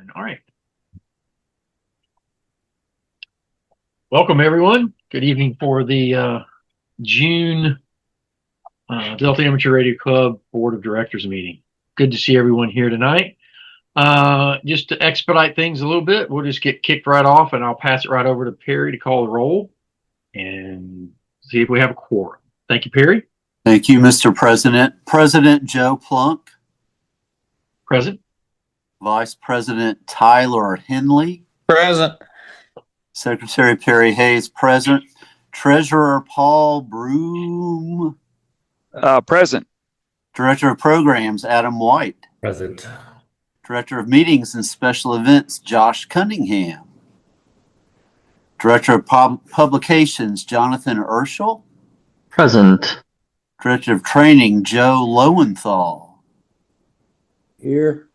June. All right. Welcome, everyone. Good evening for the June Delta Amateur Radio Club Board of Directors meeting. Good to see everyone here tonight. Just to expedite things a little bit, we'll just get kicked right off, and I'll pass it right over to Perry to call the roll and see if we have a quorum. Thank you, Perry. Thank you, Mr. President. President Joe Plunk. Present. Vice President Tyler Henley. Present. Secretary Perry Hayes, present. Treasurer Paul Broom. Present. Director of Programs Adam White. Present. Director of Meetings and Special Events Josh Cunningham. Director of Publications Jonathan Urschel. Present. Director of Training Joe Lowenthal. Here.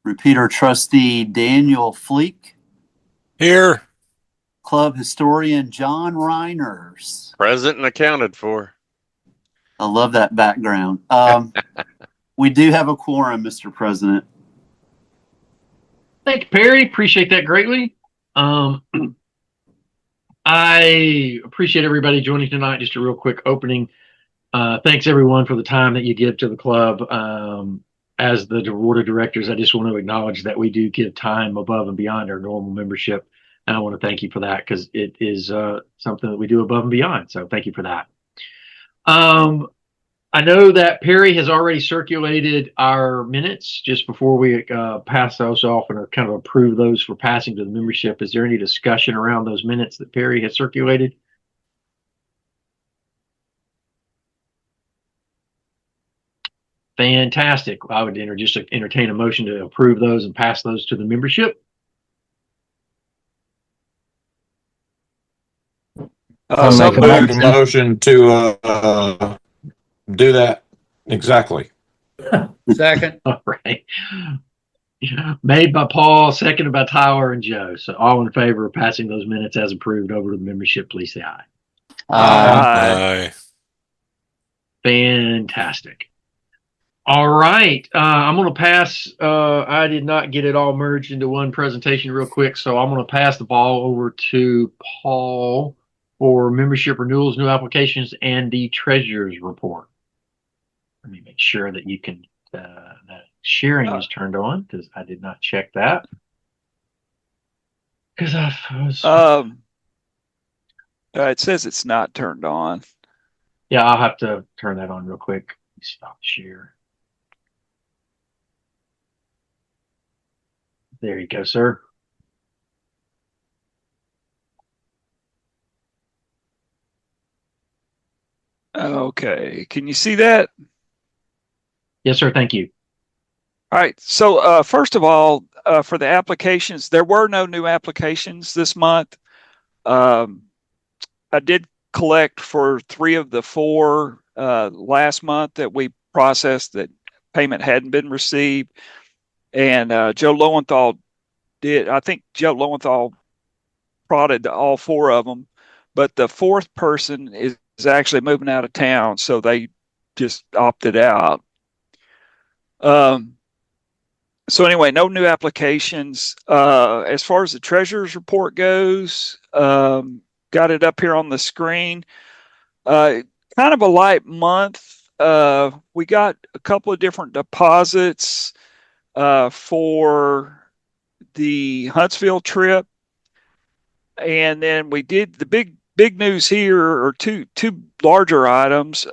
Repeater Trustee Daniel Fleek. Here. Club Historian John Reiners. Present and accounted for. I love that background. We do have a quorum, Mr. President. Thank you, Perry. Appreciate that greatly. I appreciate everybody joining tonight. Just a real quick opening. Thanks, everyone, for the time that you give to the club. As the board of directors, I just want to acknowledge that we do give time above and beyond our normal membership. And I want to thank you for that, because it is something that we do above and beyond. So thank you for that. I know that Perry has already circulated our minutes just before we pass those off and kind of approve those for passing to the membership. Is there any discussion around those minutes that Perry has circulated? Fantastic. I would just entertain a motion to approve those and pass those to the membership. I'll make a motion to do that exactly. Second. All right. Made by Paul, seconded by Tyler and Joe. So all in favor of passing those minutes as approved over to the membership, please say aye. Aye. Fantastic. All right. I'm going to pass. I did not get it all merged into one presentation real quick, so I'm going to pass the ball over to Paul for membership renewals, new applications, and the treasurer's report. Let me make sure that you can that sharing is turned on, because I did not check that. Because it says it's not turned on. Yeah, I'll have to turn that on real quick. Stop share. There you go, sir. Okay, can you see that? Yes, sir. Thank you. All right. So first of all, for the applications, there were no new applications this month. I did collect for 3 of the 4 last month that we processed that payment hadn't been received. And Joe Lowenthal did. I think Joe Lowenthal prodded all 4 of them. But the 4th person is actually moving out of town, so they just opted out. So anyway, no new applications. As far as the treasurer's report goes, got it up here on the screen. Kind of a light month. We got a couple of different deposits for the Huntsville trip. And then we did the big news here, or two larger items.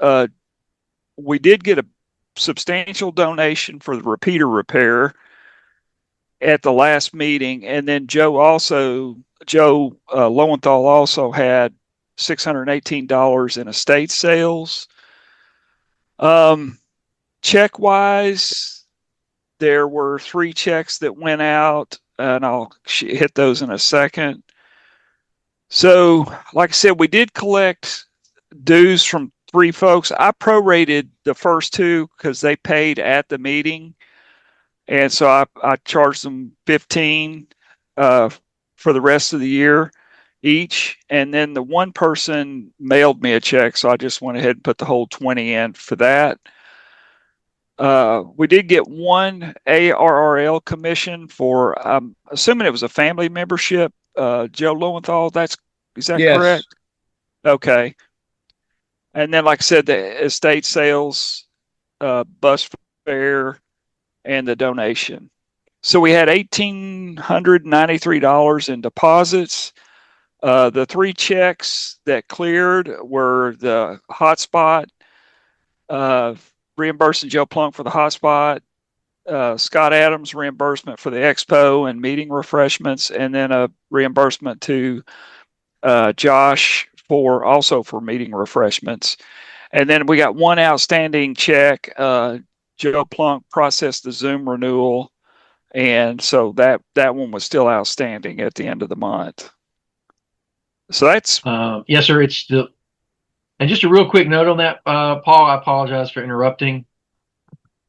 We did get a substantial donation for the repeater repair at the last meeting, and then Joe Lowenthal also had $618 in estate sales. Check wise, there were 3 checks that went out, and I'll hit those in a second. So, like I said, we did collect dues from 3 folks. I prorated the first 2 because they paid at the meeting. And so I charged them $15 for the rest of the year each. And then the one person mailed me a check, so I just went ahead and put the whole $20 in for that. We did get one ARRL commission for, I'm assuming it was a family membership. Joe Lowenthal, is that Yes. correct? Okay. And then, like I said, the estate sales, bus fare, and the donation. So we had $1,893 in deposits. The 3 checks that cleared were the hotspot, reimbursing Joe Plunk for the hotspot, Scott Adams reimbursement for the expo and meeting refreshments, and then a reimbursement to Josh for meeting refreshments. And then we got one outstanding check. Joe Plunk processed the Zoom renewal, and so that one was still outstanding at the end of the month. So that's Yes, sir. It's still, and just a real quick note on that, Paul. I apologize for interrupting.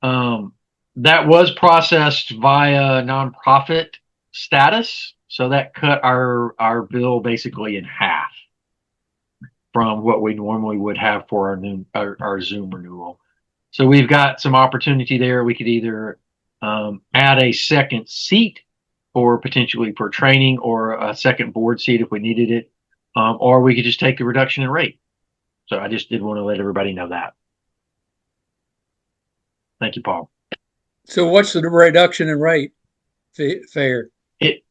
That was processed via nonprofit status, so that cut our bill basically in half from what we normally would have for our Zoom renewal. So we've got some opportunity there. We could either add a second seat, or potentially for training, or a second board seat if we needed it, or we could just take the reduction in rate. So I just did want to let everybody know that. Thank you, Paul. So what's the reduction in rate fare? It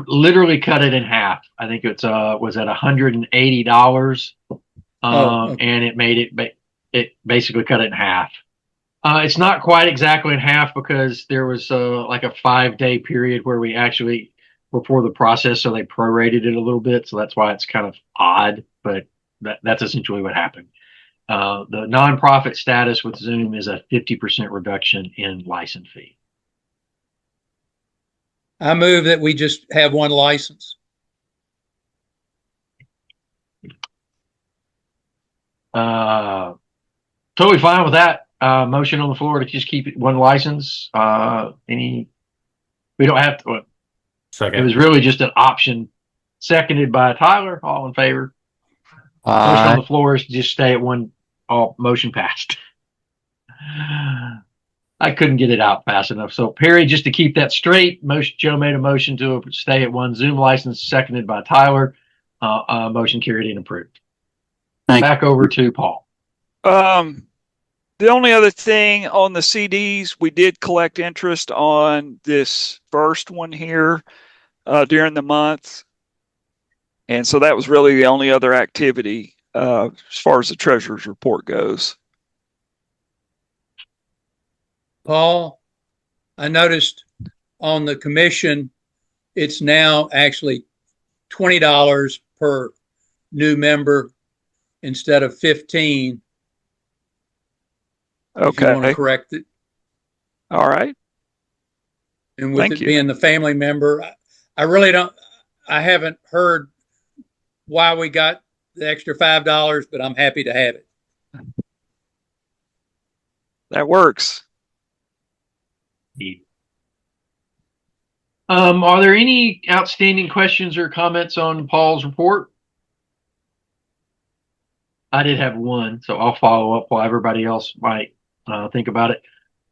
literally cut it in half. I think it's was at $180, Okay. and it made it basically cut it in half. It's not quite exactly in half because there was like a 5-day period where we actually before the process, so they prorated it a little bit. So that's why it's kind of odd, but that's essentially what happened. The nonprofit status with Zoom is a 50% reduction in license fee. I move that we just have one license. Totally fine with that. Motion on the floor to just keep it one license. We don't have to. It was really just an option. Seconded by Tyler. All in favor? Motion on the floor is to just stay at one. All motion passed. I couldn't get it out fast enough. So Perry, just to keep that straight, Joe made a motion to stay at one Zoom license, seconded by Tyler. Motion carried and approved. Back over to Paul. the only other thing on the CDs, we did collect interest on this first one here during the month. And so that was really the only other activity as far as the treasurer's report goes. Paul, I noticed on the commission, it's now actually $20 per new member instead of 15. If you want to Okay. correct it. All right. And with Thank it you. being the family member, I haven't heard why we got the extra $5, but I'm happy to have it. That works. Are there any outstanding questions or comments on Paul's report? I did have one, so I'll follow up while everybody else might think about it.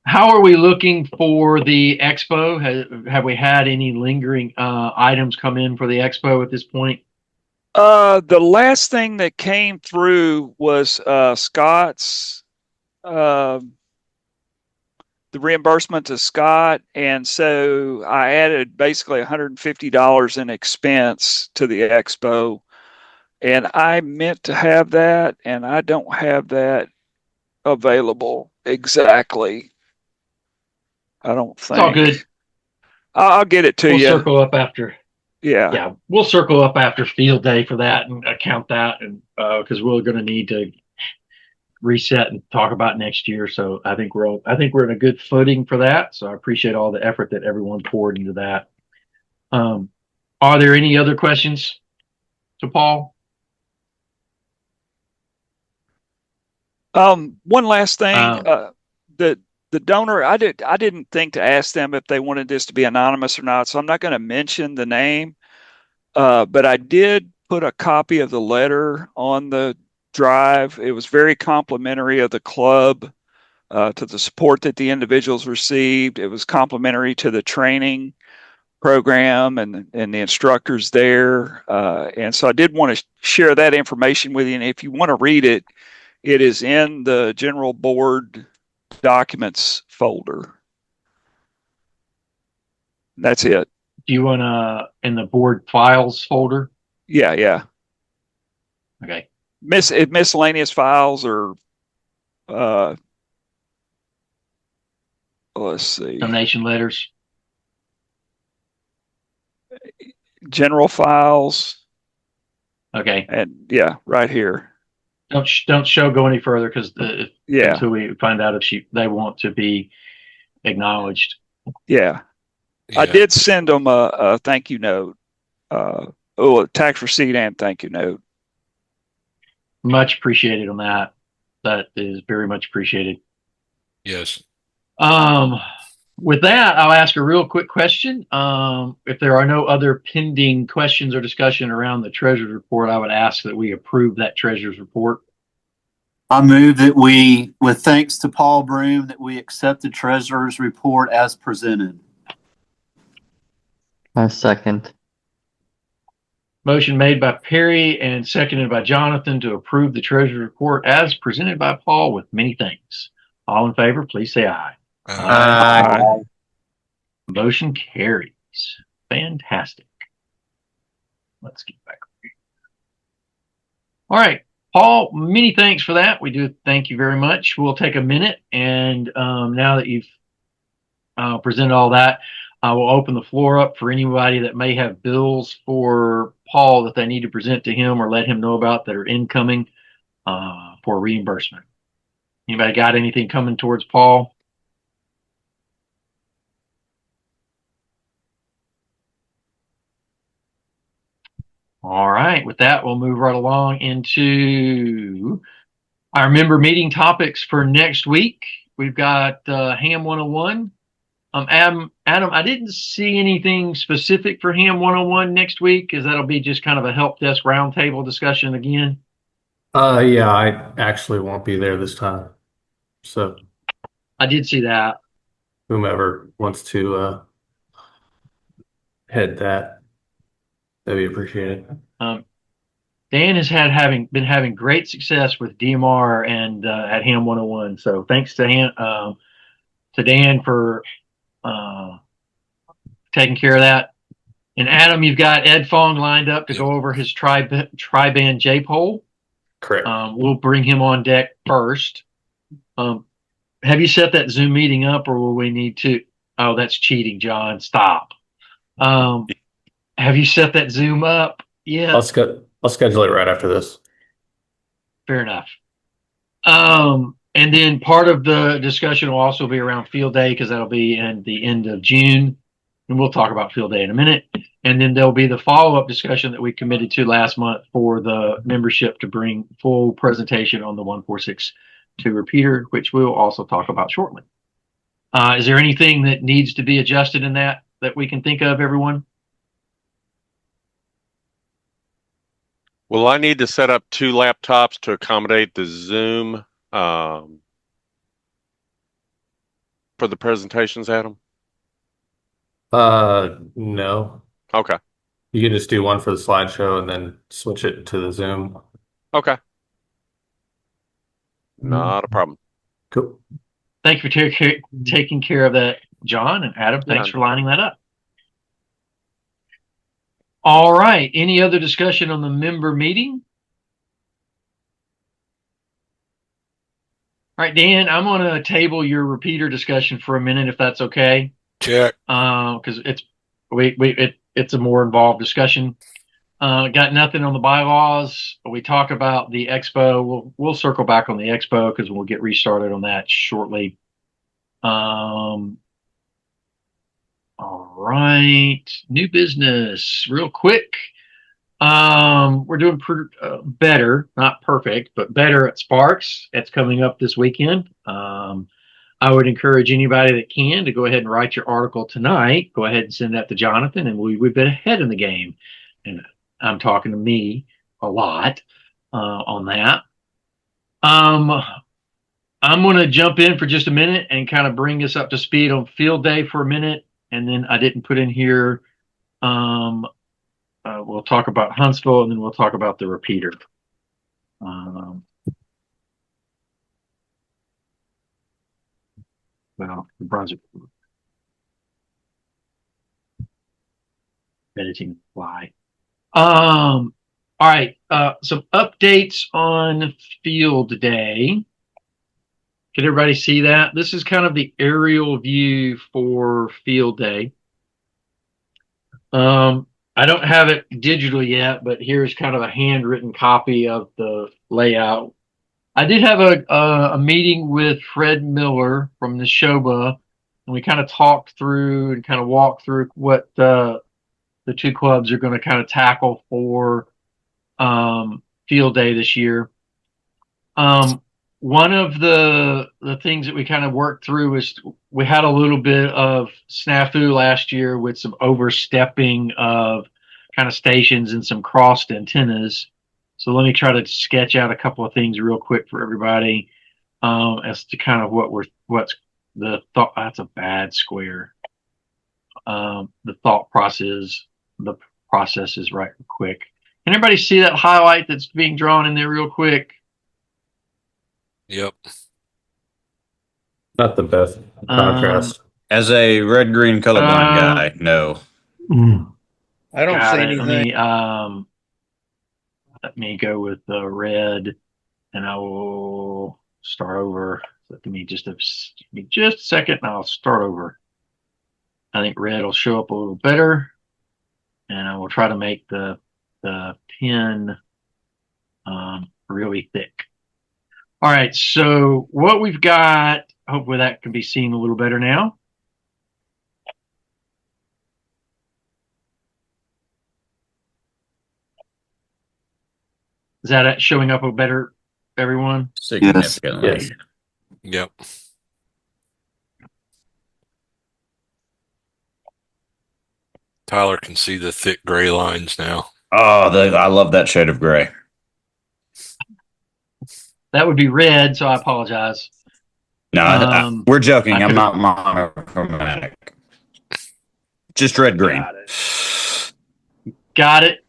How are we looking for the expo? Have we had any lingering items come in for the expo at this point? The last thing that came through was Scott's the reimbursement to Scott, and so I added basically $150 in expense to the expo, and I meant to have that, and I don't have that available exactly. I don't think. It's all good. I'll get it to We'll you. circle up after. Yeah. Yeah, we'll circle up after field day for that and account that, and because we're going to need to reset and talk about next year. So I think we're in a good footing for that. So I appreciate all the effort that everyone poured into that. Are there any other questions to Paul? One last thing. The donor, I didn't think to ask them if they wanted this to be anonymous or not, so I'm not going to mention the name. But I did put a copy of the letter on the drive. It was very complimentary of the club to the support that the individuals received. It was complimentary to the training program and the instructors there. And so I did want to share that information with you. And if you want to read it, it is in the general board documents folder. That's it. Do you want to in the board files folder? Yeah. Okay. Miscellaneous files or let's see. Donation letters. General files. Okay. And yeah, right here. Don't go any further because Yeah. until we find out if they want to be acknowledged. Yeah. I did send them a thank you note. A tax receipt and thank you note. Much appreciated on that. That is very much appreciated. Yes. With that, I'll ask a real quick question. If there are no other pending questions or discussion around the treasurer's report, I would ask that we approve that treasurer's report. I move that we, with thanks to Paul Broom, that we accept the treasurer's report as presented. I second. Motion made by Perry and seconded by Jonathan to approve the treasurer's report as presented by Paul with many thanks. All in favor, please say aye. Aye. Motion carries. Fantastic. Let's get back. All right, Paul, many thanks for that. We do thank you very much. We'll take a minute, and now that you've presented all that, I will open the floor up for anybody that may have bills for Paul that they need to present to him or let him know about that are incoming for reimbursement. Anybody got anything coming towards Paul? All right, with that, we'll move right along into our member meeting topics for next week. We've got Ham 101. Adam, I didn't see anything specific for Ham 101 next week, because that'll be just kind of a help desk roundtable discussion again. Yeah, I actually won't be there this time. So I did see that. whomever wants to head that, that'd be appreciated. Dan has been having great success with DMR and at Ham 101. So thanks to Dan for taking care of that. And Adam, you've got Ed Fong lined up to go over his tri-band J-pole. Correct. We'll bring him on deck first. Have you set that Zoom meeting up, or will we need to? Oh, that's cheating, John. Stop. Have you set that Zoom up? Yeah. I'll schedule it right after this. Fair enough. And then part of the discussion will also be around field day, because that'll be in the end of June. And we'll talk about field day in a minute. And then there'll be the follow-up discussion that we committed to last month for the membership to bring full presentation on the 1462 repeater, which we'll also talk about shortly. Is there anything that needs to be adjusted in that we can think of, everyone? Will I need to set up 2 laptops to accommodate the Zoom for the presentations, Adam? No. Okay. You can just do one for the slideshow and then switch it to the Zoom. Okay. Not a problem. Cool. Thank you for taking care of that, John, and Adam. Thanks for lining that up. All right. Any other discussion on the member meeting? All right, Dan, I'm going to table your repeater discussion for a minute, if that's okay. Check. Because it's a more involved discussion. Got nothing on the bylaws. We talk about the expo. We'll circle back on the expo because we'll get restarted on that shortly. All right, new business, real quick. We're doing better, not perfect, but better at Sparks. It's coming up this weekend. I would encourage anybody that can to go ahead and write your article tonight. Go ahead and send that to Jonathan, and we've been ahead in the game. And I'm talking to me a lot on that. I'm going to jump in for just a minute and kind of bring us up to speed on field day for a minute. And then I didn't put in here, we'll talk about Huntsville and then we'll talk about the repeater. Well, the browser editing fly. All right. Some updates on field day. Can everybody see that? This is kind of the aerial view for field day. I don't have it digitally yet, but here's kind of a handwritten copy of the layout. I did have a meeting with Fred Miller from the Neshoba, and we kind of talked through and kind of walked through what the two clubs are going to kind of tackle for field day this year. One of the things that we kind of worked through was we had a little bit of snafu last year with some overstepping of kind of stations and some crossed antennas. So let me try to sketch out a couple of things real quick for everybody as to kind of what's the thought. That's a bad square. The thought process is right quick. Can everybody see that highlight that's being drawn in there real quick? Yep. Not the best contrast. As a red-green colorblind guy, no. I don't Got see it. anything. Let me go with the red, and I will start over. So give me just a second, and I'll start over. I think red will show up a little better, and I will try to make the pen really thick. All right, so what we've got, hopefully that can be seen a little better now. Is that showing up a better, everyone? Significantly. Yes. Yep. Tyler can see the thick gray lines now. Oh, I love that shade of gray. That would be red, so I apologize. No, we're joking. I'm not monochromatic. Just red green. Got it.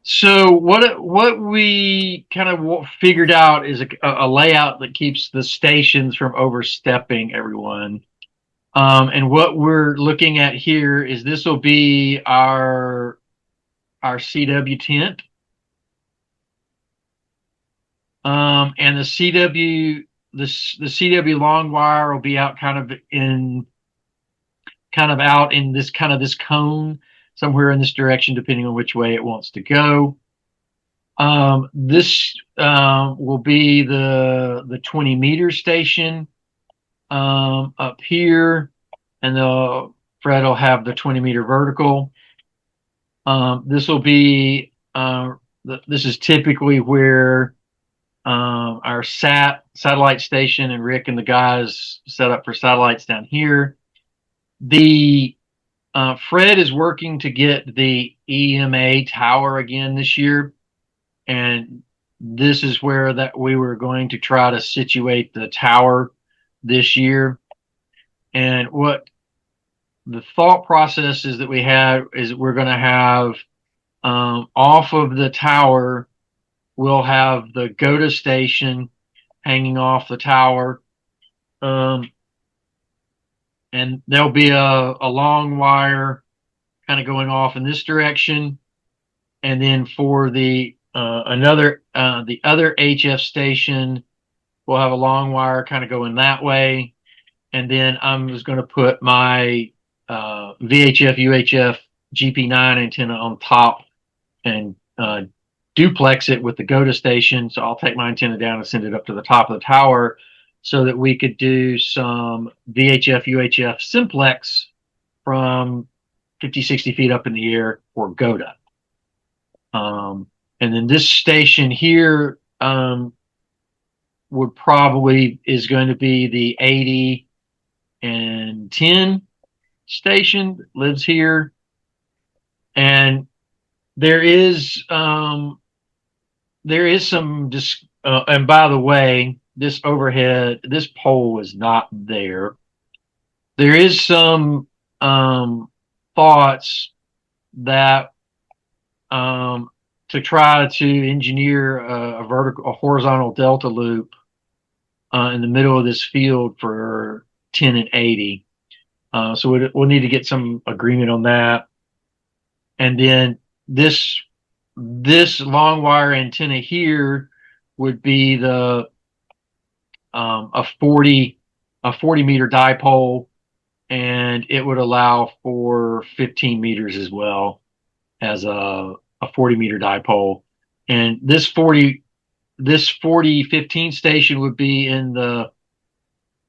So what we kind of figured out is a layout that keeps the stations from overstepping everyone. And what we're looking at here is this will be our CW tent. And the CW long wire will be out kind of out in this cone somewhere in this direction, depending on which way it wants to go. This will be the 20-meter station up here, and Fred will have the 20-meter vertical. This will be this is typically where our satellite station and Rick and the guys set up for satellites down here. The Fred is working to get the EMA tower again this year, and this is where that we were going to try to situate the tower this year. And what the thought process is that we had is we're going to have off of the tower, we'll have the GOTA station hanging off the tower. And there'll be a long wire kind of going off in this direction. And then for the other HF station, we'll have a long wire kind of going that way. And then I'm just going to put my VHF, UHF GP9 antenna on top and duplex it with the GOTA station. So I'll take my antenna down and send it up to the top of the tower so that we could do some VHF, UHF simplex from 50, 60 feet up in the air for GOTA. And then this station here is going to be the 80 and 10 station that lives here. And there is some, and by the way, this overhead, this pole is not there. There is some thoughts that to try to engineer a horizontal delta loop in the middle of this field for 10 and 80. So we'll need to get some agreement on that. And then this long wire antenna here would be the a 40 meter dipole, and it would allow for 15 meters as well as a 40 meter dipole. And this 40 15 station would be in the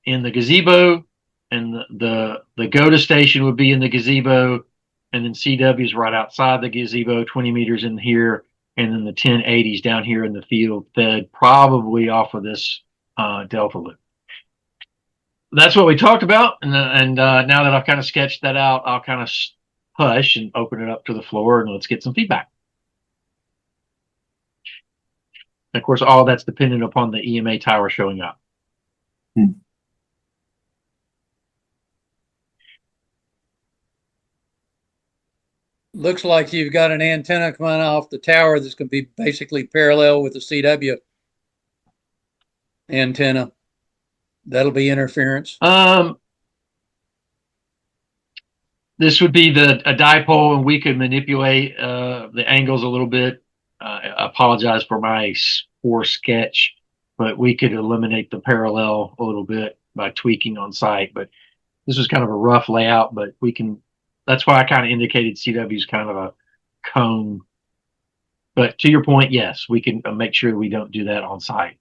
gazebo, and the GOTA station would be in the gazebo, and then CW is right outside the gazebo, 20 meters in here, and then the 1080s down here in the field, fed probably off of this delta loop. That's what we talked about, and now that I've kind of sketched that out, I'll kind of hush and open it up to the floor, and let's get some feedback. And of course, all that's dependent upon the EMA tower showing up. Looks like you've got an antenna coming off the tower that's going to be basically parallel with the CW antenna. That'll be interference. This would be a dipole, and we could manipulate the angles a little bit. I apologize for my poor sketch, but we could eliminate the parallel a little bit by tweaking on site. But this was kind of a rough layout, but we can. That's why I kind of indicated CW is kind of a cone. But to your point, yes, we can make sure we don't do that on site.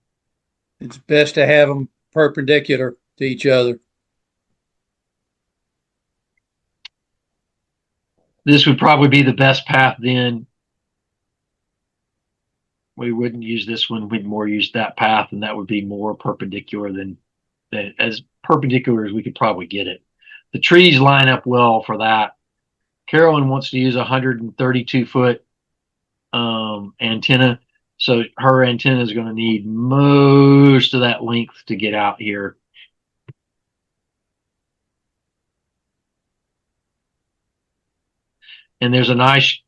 It's best to have them perpendicular to each other. This would probably be the best path then. We wouldn't use this one. We'd more use that path, and that would be more perpendicular than as perpendicular as we could probably get it. The trees line up well for that. Carolyn wants to use a 132-foot antenna, so her antenna is going to need most of that length to get out here. And there's a nice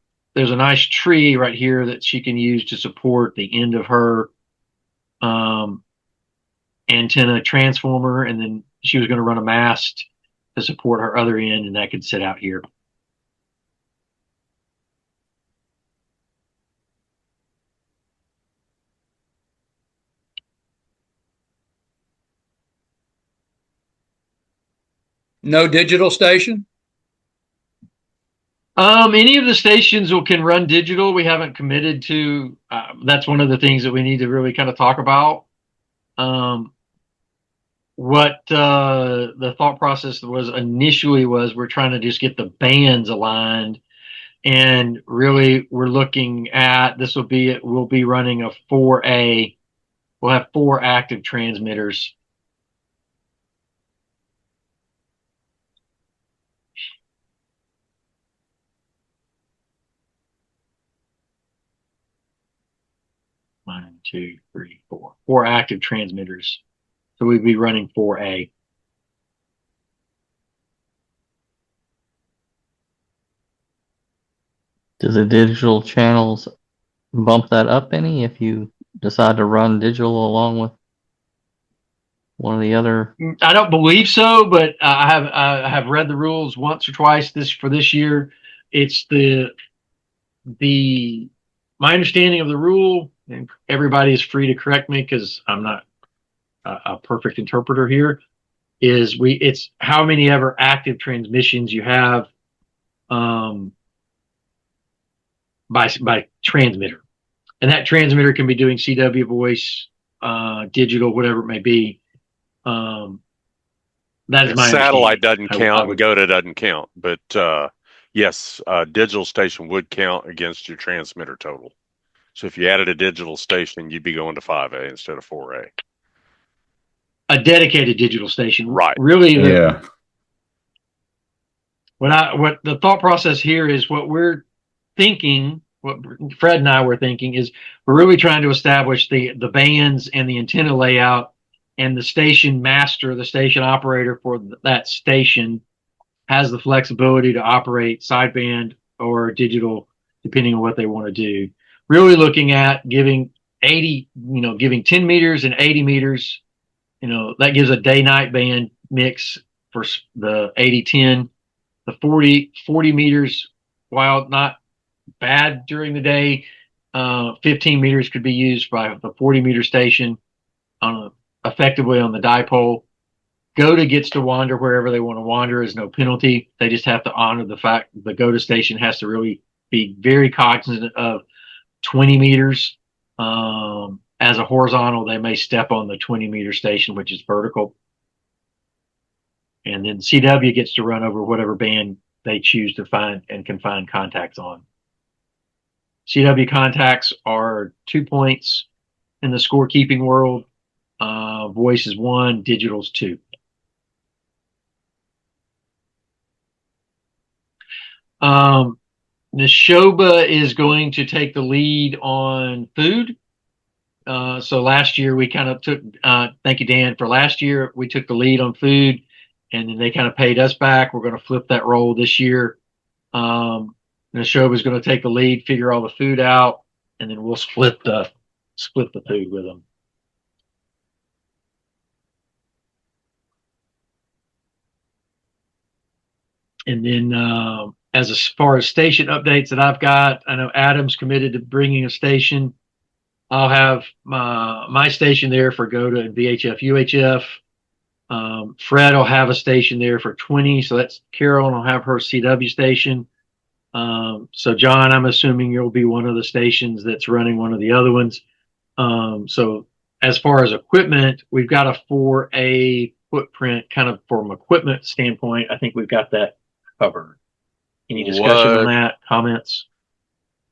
tree right here that she can use to support the end of her antenna transformer, and then she was going to run a mast to support her other end, and that could sit out here. No digital station? Any of the stations can run digital. We haven't committed to. That's one of the things that we need to really kind of talk about. What the thought process was initially was we're trying to just get the bands aligned, and really we're looking at this we'll be running a 4A. We'll have 4 active transmitters. One, two, three, four. 4 active transmitters. So we'd be running 4A. Do the digital channels bump that up any if you decide to run digital along with one of the other? I don't believe so, but I have read the rules once or twice for this year. It's my understanding of the rule, and everybody is free to correct me because I'm not a perfect interpreter here, it's how many ever active transmissions you have by transmitter. And that transmitter can be doing CW voice, digital, whatever it may be. That is my satellite doesn't count, and GOTA doesn't count, but yes, digital station would count against your transmitter total. So if you added a digital station, you'd be going to 5A instead of 4A. A dedicated digital station, right? Really, Yeah. What the thought process here is, what we're thinking, what Fred and I were thinking is, we're really trying to establish the bands and the antenna layout and the station master, the station operator for that station, has the flexibility to operate sideband or digital, depending on what they want to do. Really looking at giving 10 meters and 80 meters, that gives a day-night band mix for the 80-10. The 40 meters, while not bad during the day, 15 meters could be used by the 40-meter station effectively on the dipole. GOTA gets to wander wherever they want to wander. Is no penalty. They just have to honor the fact the GOTA station has to really be very cognizant of 20 meters. As a horizontal, they may step on the 20-meter station, which is vertical. And then CW gets to run over whatever band they choose to find and can find contacts on. CW contacts are 2 points in the scorekeeping world. Voice is 1, digital's 2. Neshoba is going to take the lead on food. So last year we kind of took, thank you, Dan, for last year. We took the lead on food, and then they kind of paid us back. We're going to flip that role this year. Neshoba is going to take the lead, figure all the food out, and then we'll split the food with them. And then as far as station updates that I've got, I know Adam's committed to bringing a station. I'll have my station there for GOTA and VHF, UHF. Fred will have a station there for 20, so that's Carol, and I'll have her CW station. So John, I'm assuming you'll be one of the stations that's running one of the other ones. So as far as equipment, we've got a 4A footprint kind of from equipment standpoint. I think we've got that covered. Any discussion on that? Comments?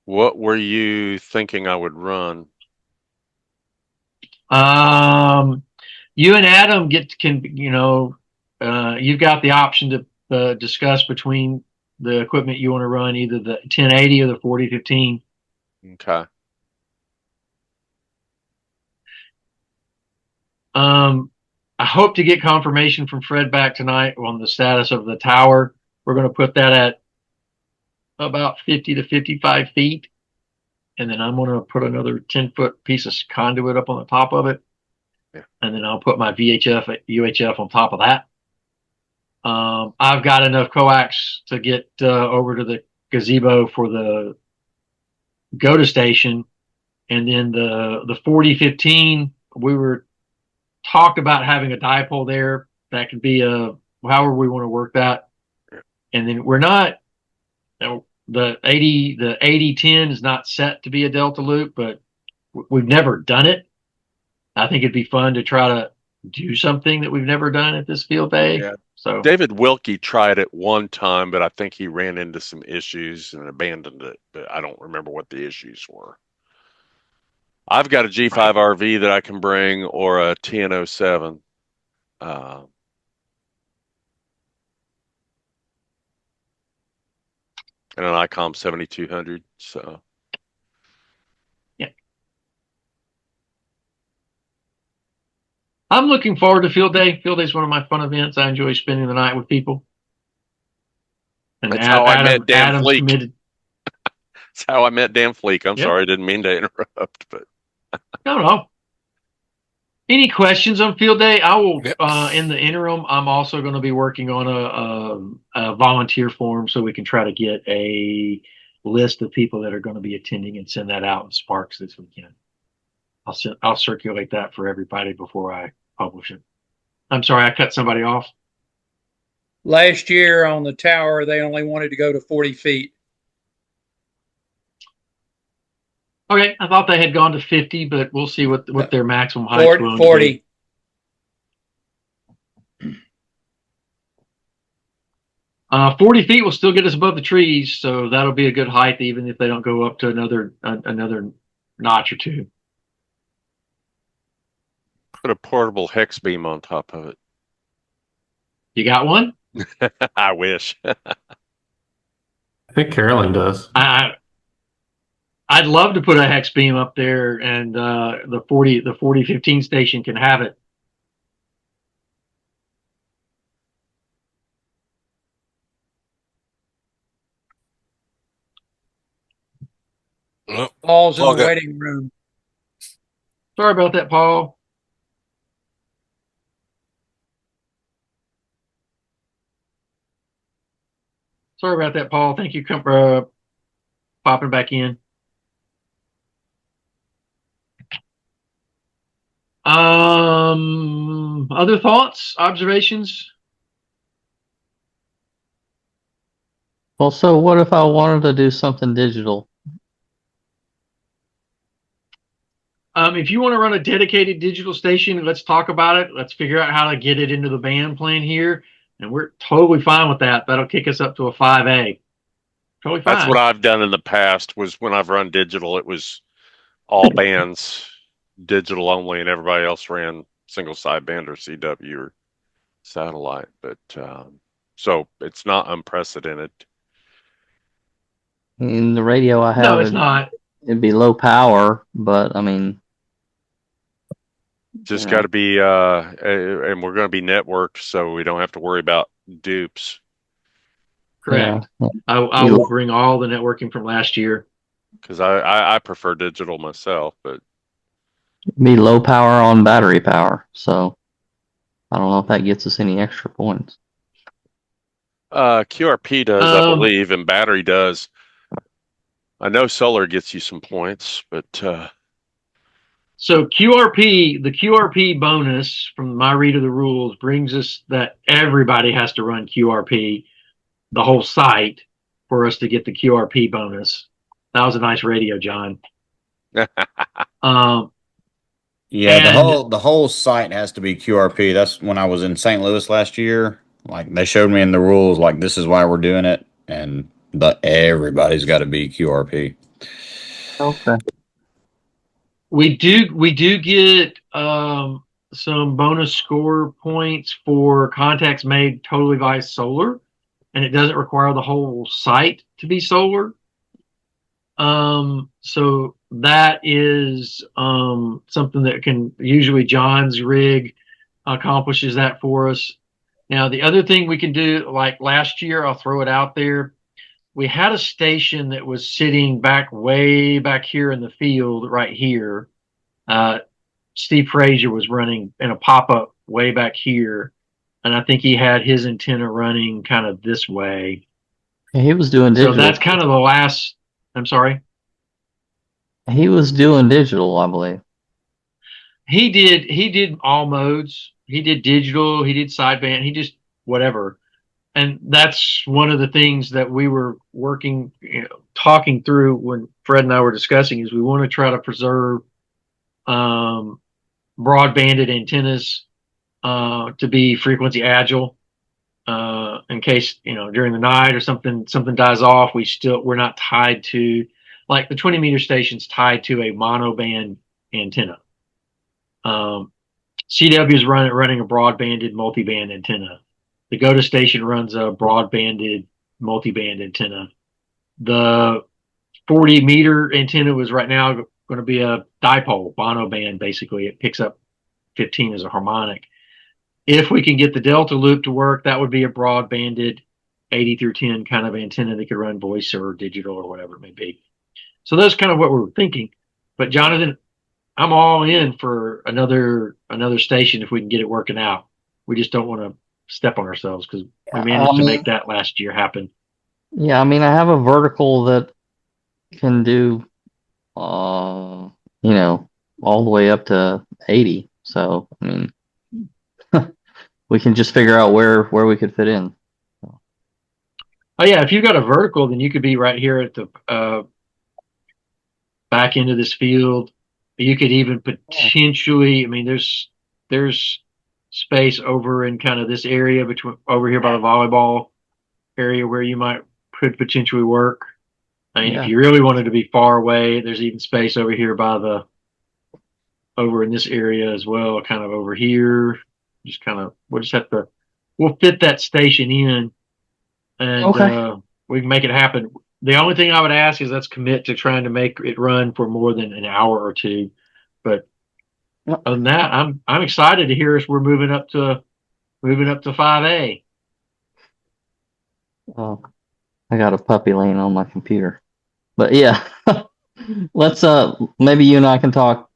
What were you thinking I would run? You and Adam you've got the option to discuss between the equipment you want to run, either the 1080 or the 4015. Okay. I hope to get confirmation from Fred back tonight on the status of the tower. We're going to put that at about 50 to 55 feet. And then I'm going to put another 10-foot piece of conduit up on the top of it. Yeah. And then I'll put my VHF, UHF on top of that. I've got enough coax to get over to the gazebo for the GOTA station. And then the 4015, we were talked about having a dipole there. That could be however we want to work that. And then we're not, the 8010 is not set to be a delta loop, but we've never done it. I think it'd be fun to try to do something that we've never done at this field day. Yeah. So David Wilkie tried it one time, but I think he ran into some issues and abandoned it. But I don't remember what the issues were. I've got a G5 RV that I can bring, or a TN07. And an ICOM 7200. So yeah, I'm looking forward to field day. Field day is one of my fun events. I enjoy spending the night with people. And that's how I met Dan Adam's Fleek. committed. That's how I met Dan Fleek. I'm Yep. sorry, I didn't mean to interrupt, but No. Any questions on field day? I will, Yep. In the interim, I'm also going to be working on a volunteer form so we can try to get a list of people that are going to be attending and send that out in Sparks this weekend. I'll circulate that for everybody before I publish it. I'm sorry, I cut somebody off. Last year on the tower, they only wanted to go to 40 feet. Okay, I thought they had gone to 50, but we'll see what their maximum height is. 40. Be. 40 feet will still get us above the trees, so that'll be a good height, even if they don't go up to another notch or two. put a portable hex beam on top of it. You got one? I wish. I think Carolyn does. I'd love to put a hex beam up there, and the 4015 station can have it. Paul's in the Plug it. waiting room. Sorry about that, Paul. Sorry about that, Paul. Thank you for popping back in. Other thoughts, observations? Well, so what if I wanted to do something digital? If you want to run a dedicated digital station, let's talk about it. Let's figure out how to get it into the band plan here. And we're totally fine with that. That'll kick us up to a 5A. Totally That's what fine. I've done in the past. Was when I've run digital, it was all bands digital only, and everybody else ran single sideband or CW or satellite. But so it's not unprecedented. In the radio I No, have, it's not. it'd be low power, but I mean, Just you got know, to be, and we're going to be networked, so we don't have to worry about dupes. Correct. yeah, I will bring all the networking from last year. Because I prefer digital myself, but be low power on battery power. So I don't know if that gets us any extra points. QRP does, I believe, and battery does. I know solar gets you some points, but So QRP, the QRP bonus from my read of the rules brings us that everybody has to run QRP, the whole site, for us to get the QRP bonus. That was a nice radio, John. Yeah, And the whole site has to be QRP. That's when I was in St. Louis last year. Like they showed me in the rules, like this is why we're doing it, and everybody's got to be QRP. Okay. we do get some bonus score points for contacts made totally via solar, and it doesn't require the whole site to be solar. So that is something that can usually John's rig accomplishes that for us. Now, the other thing we can do, like last year, I'll throw it out there. We had a station that was sitting way back here in the field, right here. Steve Frazier was running in a pop up way back here. And I think he had his antenna running kind of this way. Yeah, he was doing digital. So that's kind of the last. I'm sorry. He was doing digital, I believe. He did all modes. He did digital, he did sideband, he just whatever. And that's one of the things that we were working, talking through when Fred and I were discussing is we want to try to preserve broadbanded antennas to be frequency agile. In case, during the night or something dies off, we're not tied to, like the 20 meter station's tied to a monoband antenna. CW is running a broadbanded multiband antenna. The GOTA station runs a broadbanded multiband antenna. The 40 meter antenna was right now going to be a dipole, monoband, basically. It picks up 15 as a harmonic. If we can get the delta loop to work, that would be a broadbanded 80 through 10 kind of antenna that could run voice or digital or whatever it may be. So that's kind of what we're thinking. But Jonathan, I'm all in for another station if we can get it working out. We just don't want to step on ourselves because we managed to make that last year happen. Yeah, I mean, I have a vertical that can do, all the way up to 80. So, I mean, we can just figure out where we could fit in. Oh yeah, if you've got a vertical, then you could be right here at the back end of this field. You could even potentially, I mean, there's space over in kind of this area between over here by the volleyball area where you could potentially work. I mean, if you really wanted to be far away, there's even space over here over in this area as well, kind of over here. We'll fit that station in and we can make it happen. The only thing I would ask is let's commit to trying to make it run for more than an hour or two. But other than that, I'm excited to hear us. We're moving up to 5A. I got a puppy laying on my computer, but yeah. Let's maybe you and I can talk.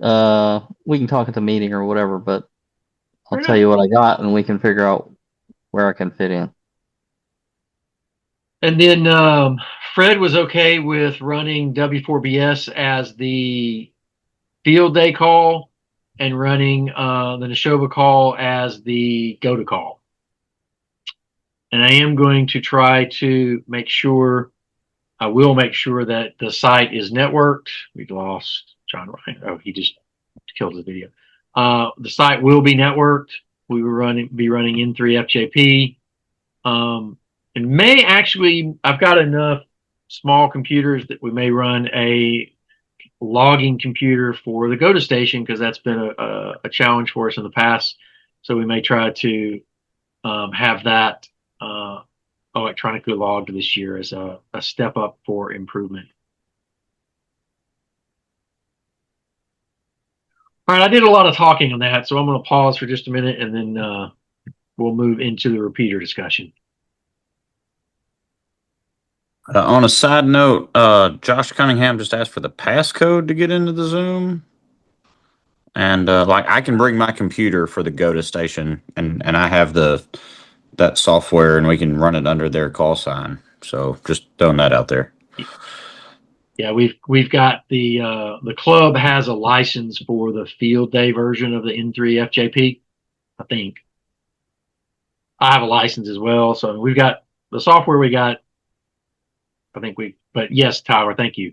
We can talk at the meeting or whatever. But I'll Fair tell enough. you what I got, and we can figure out where I can fit in. And then Fred was okay with running W4BS as the field day call and running the Neshoba call as the go to call. And I am going to try to make sure, I will make sure that the site is networked. We've lost John Ryan. Oh, he just killed the video. The site will be networked. We will be running N3FJP. And may actually, I've got enough small computers that we may run a logging computer for the GOTA station because that's been a challenge for us in the past. So we may try to have that electronically logged this year as a step up for improvement. All right, I did a lot of talking on that, so I'm going to pause for just a minute and then we'll move into the repeater discussion. On a side note, Josh Cunningham just asked for the passcode to get into the Zoom. And like I can bring my computer for the GOTA station and I have that software and we can run it under their call sign. So just throwing that out there. Yeah, we've got the club has a license for the field day version of the N3FJP. I think I have a license as well, so we've got the software we got. I think but yes, Tyler, thank you.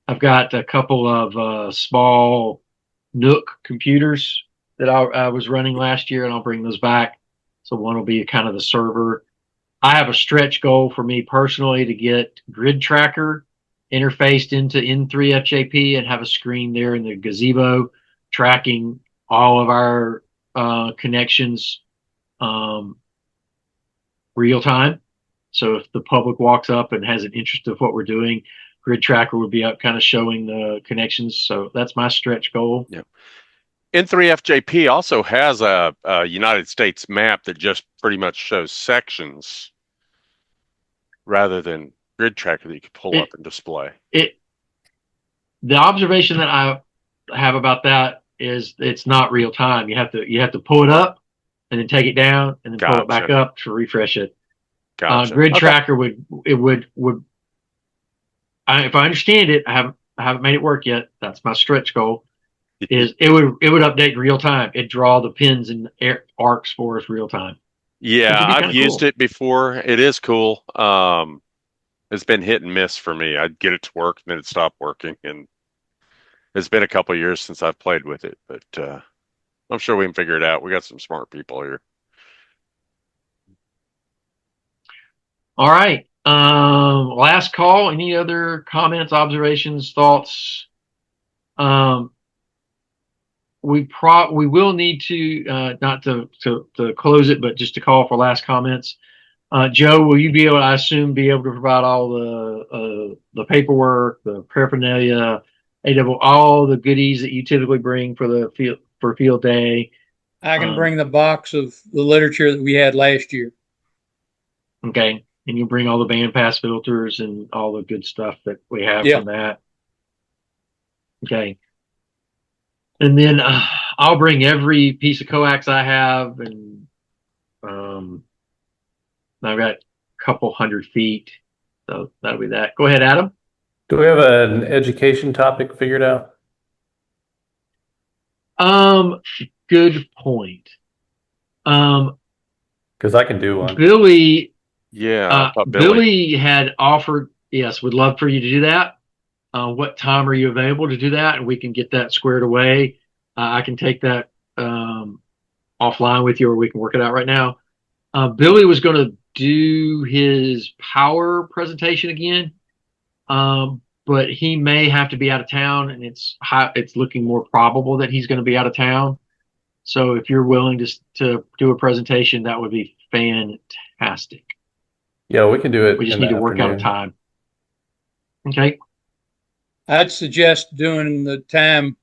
I've got a couple of small Nook computers that I was running last year, and I'll bring those back. So one will be kind of the server. I have a stretch goal for me personally to get Grid Tracker interfaced into N3FJP and have a screen there in the gazebo tracking all of our connections real time. So if the public walks up and has an interest of what we're doing, Grid Tracker would be up kind of showing the connections. So that's my stretch goal. Yeah. N3FJP also has a United States map that just pretty much shows sections rather than Grid Tracker that you can pull up and display. The observation that I have about that is it's not real time. You have to pull it up and then take it down and then pull it back up to refresh it. Gotcha. Grid Tracker would if I understand it, I haven't made it work yet. That's my stretch goal. Is it would update in real time. It'd draw the pins and arcs for us real time. Yeah, I've used it before. It is cool. It's been hit and miss for me. I'd get it to work and then it stopped working, and it's been a couple of years since I've played with it, but I'm sure we can figure it out. We got some smart people here. All right. Last call. Any other comments, observations, thoughts? We will need to not to close it, but just to call for last comments. Joe, will you be able, I assume, be able to provide all the paperwork, the paraphernalia, all the goodies that you typically bring for the field day? I can bring the box of the literature that we had last year. Okay, and you'll bring all the band pass filters and all the good stuff that we have from that. Okay. And then I'll bring every piece of coax I have, and I've got a couple 100 feet, so that'll be that. Go ahead, Adam. Do we have an education topic figured out? Good point. Because I can do one. Billy. Yeah, Billy had offered. Yes, would love for you to do that. What time are you available to do that? And we can get that squared away. I can take that offline with you, or we can work it out right now. Billy was going to do his power presentation again, but he may have to be out of town, and it's looking more probable that he's going to be out of town. So if you're willing to do a presentation, that would be fantastic. Yeah, we can do it. We just need to work out a time. Okay. I'd suggest doing the time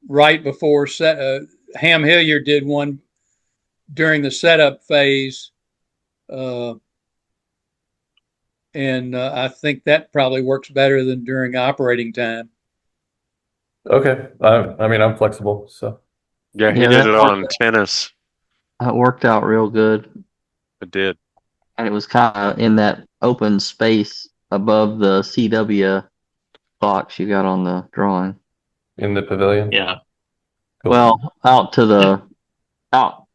right before Ham Hilliard did one during the setup phase And I think that probably works better than during operating time. Okay. I mean, I'm flexible, so. Yeah, he Yeah, did it on tennis. that worked out real good. It did. And it was kind of in that open space above the CW box you got on the drawing. In the pavilion? Yeah. Cool. Well, out to the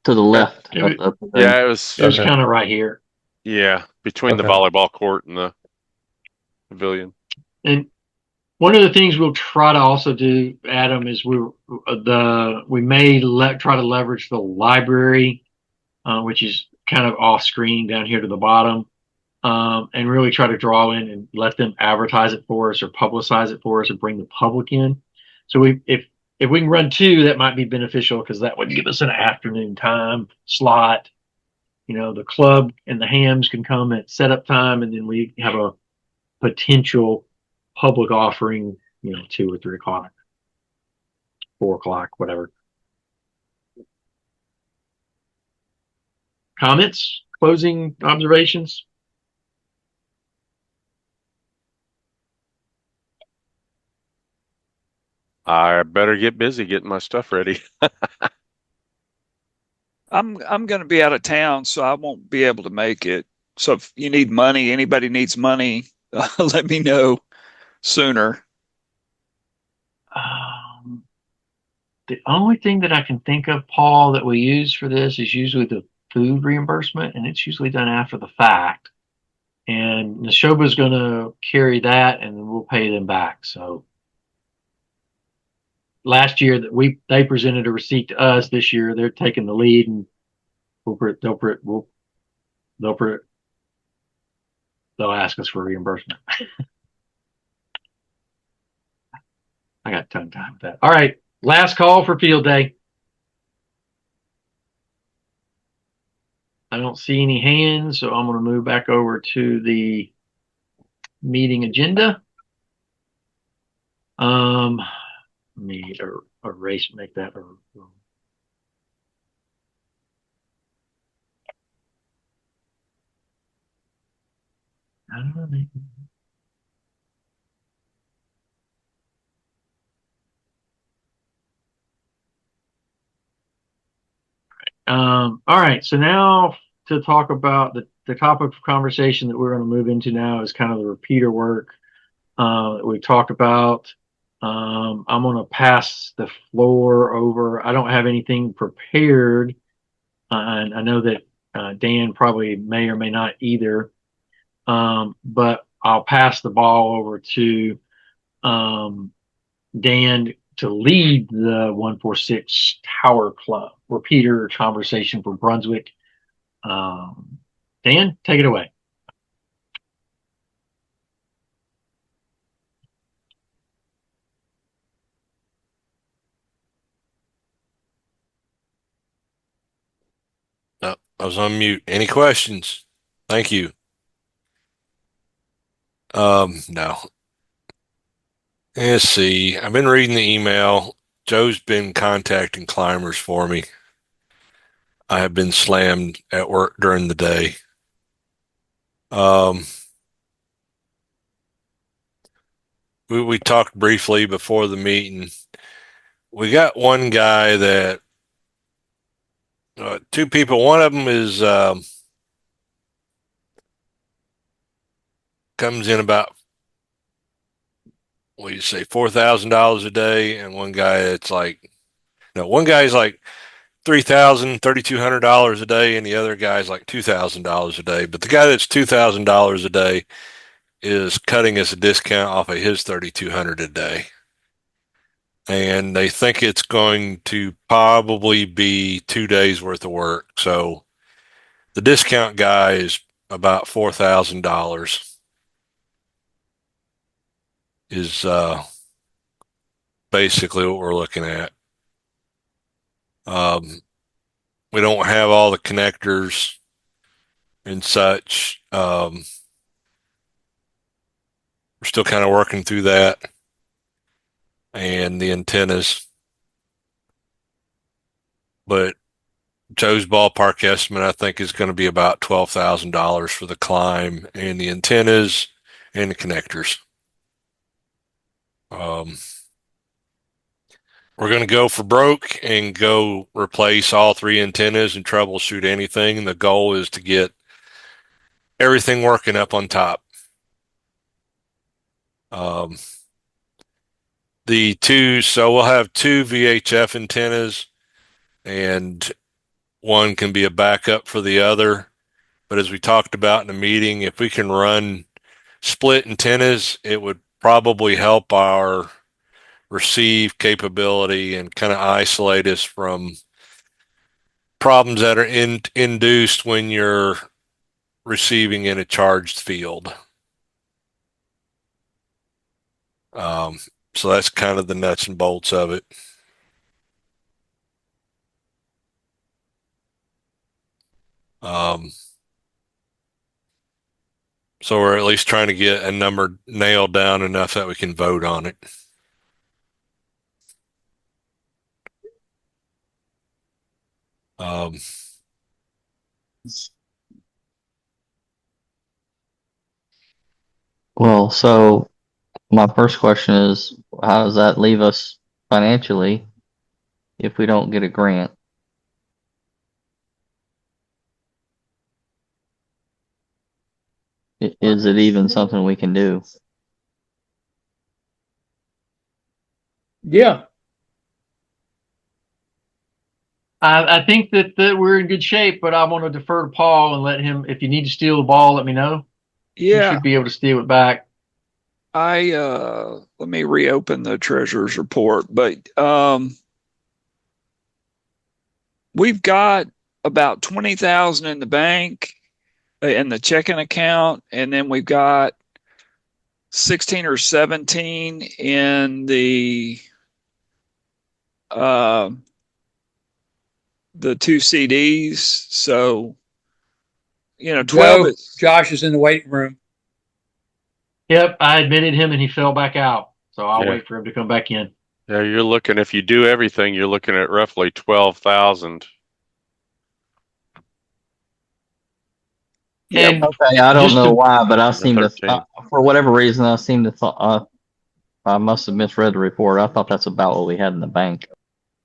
left It of was, the pavilion. Yeah, it was. it was Okay. kind of right here. Yeah, between the Okay. volleyball court and the pavilion. And one of the things we'll try to also do, Adam, is we may try to leverage the library, which is kind of off screen down here to the bottom, and really try to draw in and let them advertise it for us or publicize it for us and bring the public in. So if we can run two, that might be beneficial because that would give us an afternoon time slot. You know, the club and the hams can come at setup time, and then we have a potential public offering, 2 or 3 o'clock, 4 o'clock, whatever. Comments, closing observations? I better get busy getting my stuff ready. I'm going to be out of town, so I won't be able to make it. So if you need money, anybody needs money, let me know sooner. The only thing that I can think of, Paul, that we use for this is usually the food reimbursement, and it's usually done after the fact. And Neshoba's going to carry that, and then we'll pay them back. So last year that they presented a receipt to us. This year they're taking the lead, and they'll ask us for reimbursement. I got tongue tied with that. All right, last call for field day. I don't see any hands, so I'm going to move back over to the meeting agenda. Let me erase, make that. I don't know. All right, so now to talk about the topic of conversation that we're going to move into now is kind of the repeater work that we talked about. I'm going to pass the floor over. I don't have anything prepared, and I know that Dan probably may or may not either. But I'll pass the ball over to Dan to lead the 146 Tower Club repeater conversation for Brunswick. Dan, take it away. No, I was on mute. Any questions? Thank you. No. Let's see. I've been reading the email. Joe's been contacting climbers for me. I have been slammed at work during the day. We talked briefly before the meeting. We got one guy that two people. One of them is comes in about, what do you say, $4,000 a day, and one guy that's like, no, one guy's like $3,200 a day, and the other guy's like $2,000 a day. But the guy that's $2,000 a day is cutting us a discount off of his 3,200 a day. And they think it's going to probably be 2 days worth of work. So the discount guy is about $4,000 is basically what we're looking at. We don't have all the connectors and such. We're still kind of working through that and the antennas. But Joe's ballpark estimate, I think, is going to be about $12,000 for the climb and the antennas and the connectors. We're going to go for broke and go replace all 3 antennas and troubleshoot anything. The goal is to get everything working up on top. So we'll have 2 VHF antennas, and one can be a backup for the other. But as we talked about in the meeting, if we can run split antennas, it would probably help our receive capability and kind of isolate us from problems that are induced when you're receiving in a charged field. So that's kind of the nuts and bolts of it. So we're at least trying to get a number nailed down enough that we can vote on it. Well, so my first question is, how does that leave us financially if we don't get a grant? Is it even something we can do? Yeah. I think that we're in good shape, but I want to defer to Paul and let him. If you need to steal the ball, let me know. He Yeah, should be able to steal it back. let me reopen the treasurer's report, but we've got about 20,000 in the bank in the checking account, and then we've got 16 or 17 in the 2 CDs. So, 12 is. Josh is in the waiting room. Yep, I admitted him and he fell back out. So I'll Yeah. wait for him to come back in. Yeah, you're looking, if you do everything, you're looking at roughly 12,000. And Okay, I don't just know to, why, but I seem to, 13. for whatever reason, I seem to thought, I must have misread the report. I thought that's about what we had in the bank.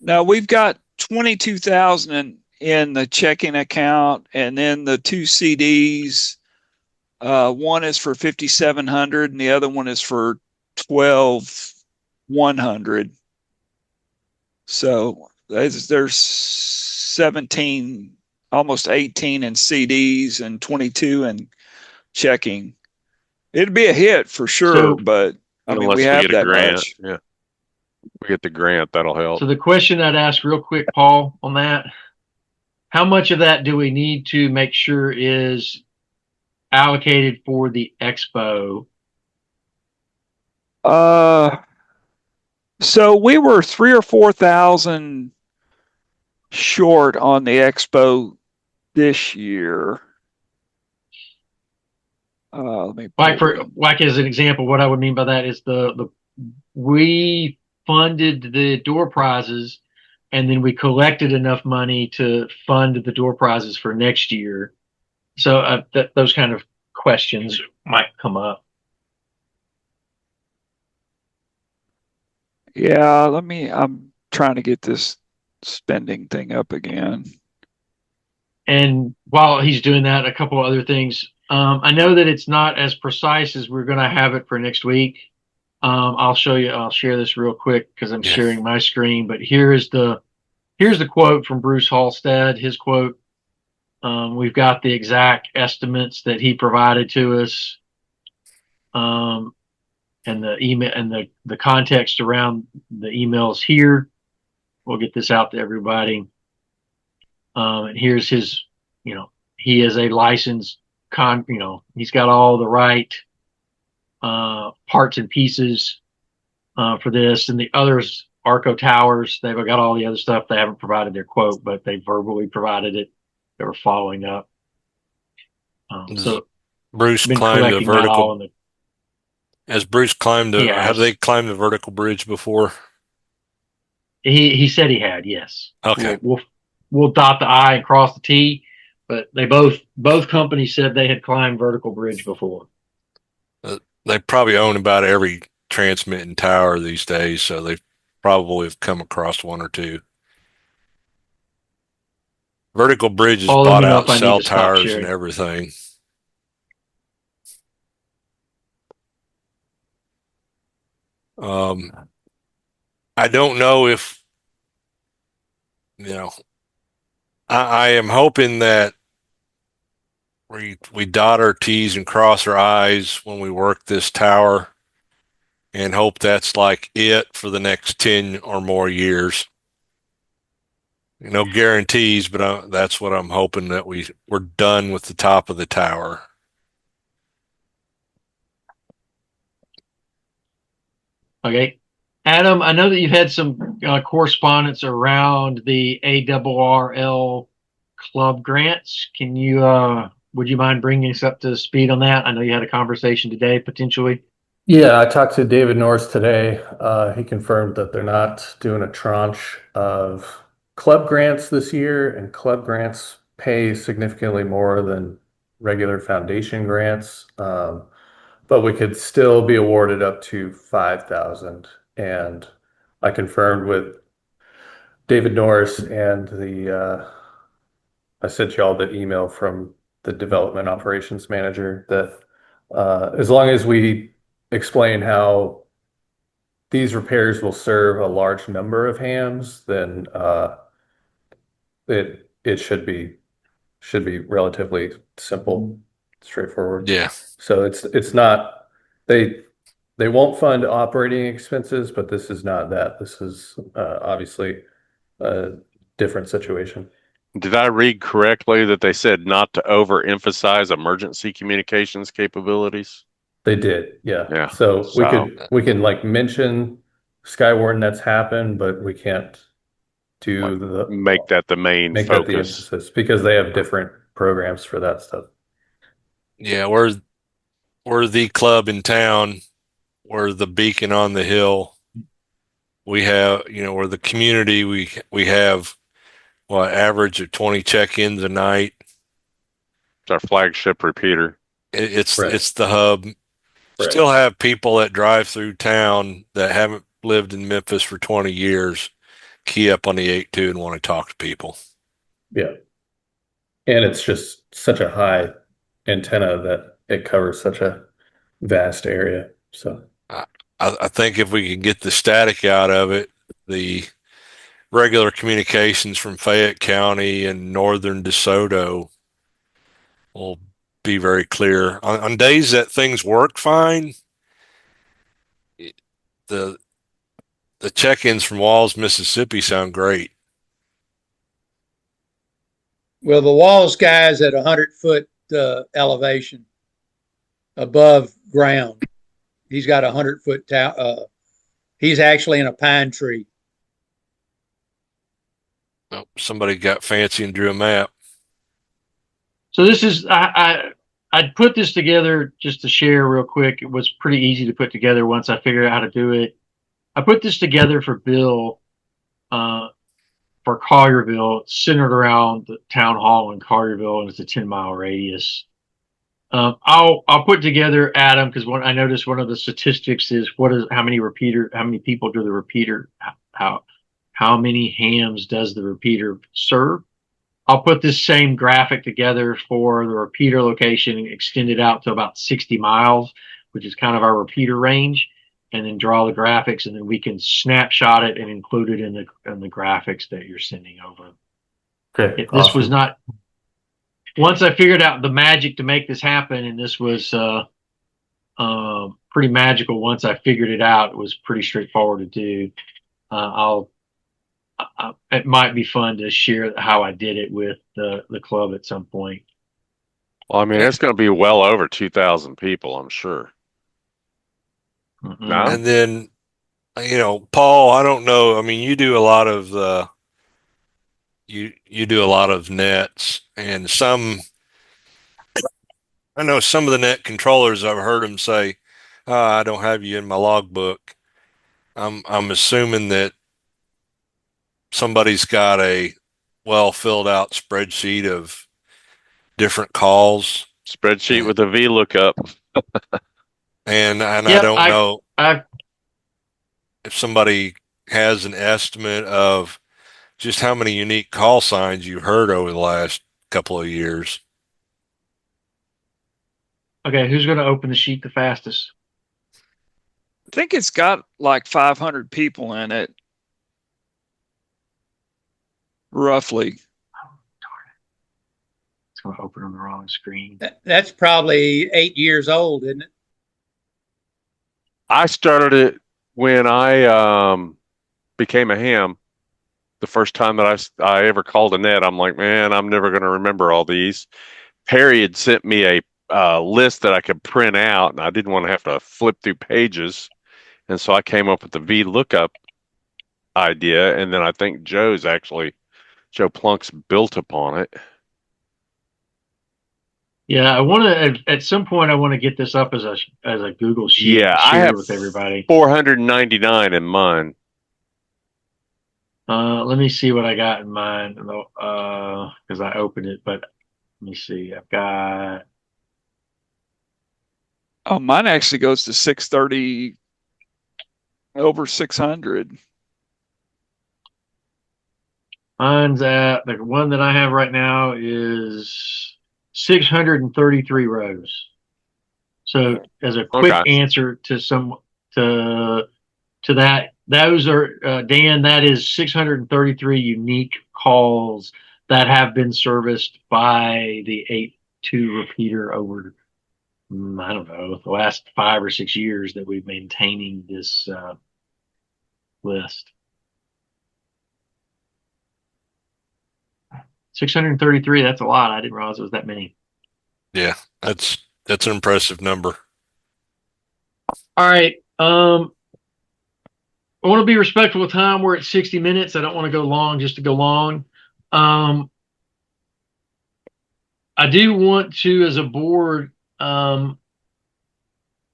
Now we've got 22,000 in the checking account, and then the 2 CDs. One is for 5,700, and the other one is for 12,100. So there's 17, almost 18 in CDs and 22 in checking. It'd be a hit for sure, but I mean, we Unless we have get a that grant. much. Yeah. We get the grant, that'll help. So the question I'd ask real quick, Paul, on that, how much of that do we need to make sure is allocated for the expo? So we were 3 or 4,000 short on the expo this year. Let me like as an example, what I would mean by that is we funded the door prizes, and then we collected enough money to fund the door prizes for next year. So those kind of questions might come up. Yeah, I'm trying to get this spending thing up again. And while he's doing that, a couple other things. I know that it's not as precise as we're going to have it for next week. I'll show you. I'll share this real quick because I'm sharing my screen. But here's the quote from Bruce Halstead. His quote. We've got the exact estimates that he provided to us, and the email and the context around the emails here. We'll get this out to everybody. And here's his, he is a licensed he's got all the right parts and pieces for this. And the others, Arco Towers, they've got all the other stuff. They haven't provided their quote, but they verbally provided it. They were following up. So Bruce been climbed the collecting that all vertical. Has Bruce climbed have they climbed the vertical bridge before? He said he had, yes. Okay. we'll dot the I and cross the T. But they both companies said they had climbed vertical bridge before. They probably own about every transmitting tower these days, so they probably have come across one or two. Vertical bridges Paul, let bought me know out if I need cell to stop towers and sharing. everything. I don't know if, you know, I am hoping that we dot our T's and cross our I's when we work this tower and hope that's like it for the next 10 or more years. No guarantees, but that's what I'm hoping, that we're done with the top of the tower. Okay. Adam, I know that you've had some correspondence around the ARRL club grants. Would you mind bringing us up to speed on that? I know you had a conversation today, potentially. Yeah, I talked to David Norris today. He confirmed that they're not doing a tranche of club grants this year, and club grants pay significantly more than regular foundation grants. But we could still be awarded up to 5,000. And I confirmed with David Norris and I sent you all the email from the development operations manager that as long as we explain how these repairs will serve a large number of hams, then it should be relatively simple, straightforward. Yeah. So it's not they they won't fund operating expenses, but this is not that. This is obviously a different situation. Did I read correctly that they said not to overemphasize emergency communications capabilities? They did, yeah. Yeah. So So we can like mention Skywarn that's happened, but we can't do make that the main make that the focus. emphasis because they have different programs for that stuff. Yeah, we're the club in town. We're the beacon on the hill. We have, we're the community. We have what, average of 20 check-ins a night. It's our flagship repeater. It's Right. it's the hub. Right. Still have people that drive through town that haven't lived in Memphis for 20 years key up on the 8.2 and want to talk to people. Yeah. And it's just such a high antenna that it covers such a vast area. So I think if we can get the static out of it, the regular communications from Fayette County and northern DeSoto will be very clear. On days that things work fine, the the check-ins from Walls, Mississippi sound great. Well, the Walls guy's at 100-foot elevation above ground. He's got 100-foot tower. He's actually in a pine tree. Oh, somebody got fancy and drew a map. So this is I put this together just to share real quick. It was pretty easy to put together once I figured out how to do it. I put this together for Bill for Collierville, centered around the town hall in Collierville, and it's a 10-mile radius. I'll put together Adam, because I noticed one of the statistics is how many people do the repeater, how many hams does the repeater serve? I'll put this same graphic together for the repeater location and extend it out to about 60 miles, which is kind of our repeater range, and then draw the graphics, and then we can snapshot it and include it in the graphics that you're sending over. okay, This was not, once I figured out the magic to make this happen, and this was pretty magical. Once I figured it out, it was pretty straightforward to do. It might be fun to share how I did it with the club at some point. Well, I mean, it's going to be well over 2,000 people, I'm sure. Mm-hmm. No? And then, Paul, I don't know. I mean, you do a lot of you do a lot of nets, and I know some of the net controllers, I've heard them say, I don't have you in my logbook. I'm assuming that somebody's got well filled out spreadsheet of different calls. Spreadsheet with a V lookup. And I Yep, don't know I if somebody has an estimate of just how many unique call signs you heard over the last couple of years. okay. Who's going to open the sheet the fastest? I think it's got like 500 people in it, roughly. It's going to open on the wrong screen. That's probably 8 years old, isn't it? I started it when I became a ham. The first time that I ever called a net, I'm like, man, I'm never going to remember all these. Perry had sent me a list that I could print out, and I didn't want to have to flip through pages. And so I came up with the V lookup idea, and then I think Joe Plunk's built upon it. Yeah, I want to at some point. I want to get this up as a Google sheet Yeah, and I share have with everybody. 499 in mine. Let me see what I got in mind. Because I opened it, but let me see. I've got. Oh, mine actually goes to 630, over 600. Mine's at the one that I have right now is 633 rows. So as a quick Okay. answer to that, those are Dan. That is 633 unique calls that have been serviced by the 8.2 repeater over I don't know the last 5 or 6 years that we've maintaining this list. 633. That's a lot. I didn't realize it was that many. Yeah, that's an impressive number. All right. I want to be respectful of time. We're at 60 minutes. I don't want to go long just to go long. I do want to, as a board,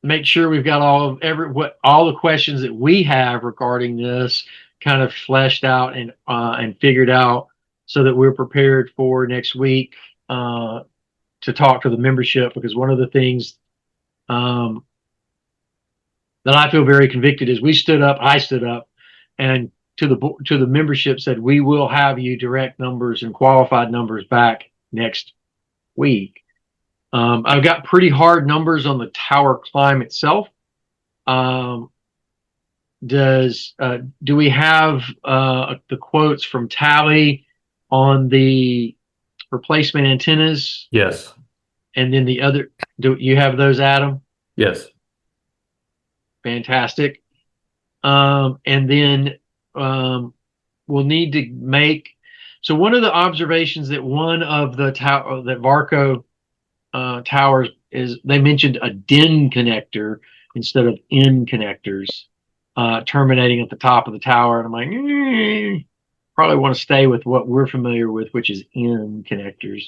make sure we've got all the questions that we have regarding this kind of fleshed out and figured out, so that we're prepared for next week to talk to the membership. Because one of the things that I feel very convicted is I stood up, and to the membership said, we will have you direct numbers and qualified numbers back next week. I've got pretty hard numbers on the tower climb itself. Do we have the quotes from Tally on the replacement antennas? Yes. And then do you have those, Adam? Yes. Fantastic. And then we'll need to make. So one of the observations that one of the that Varco towers is, they mentioned a DIN connector instead of N connectors terminating at the top of the tower. And I'm like, probably want to stay with what we're familiar with, which is N connectors.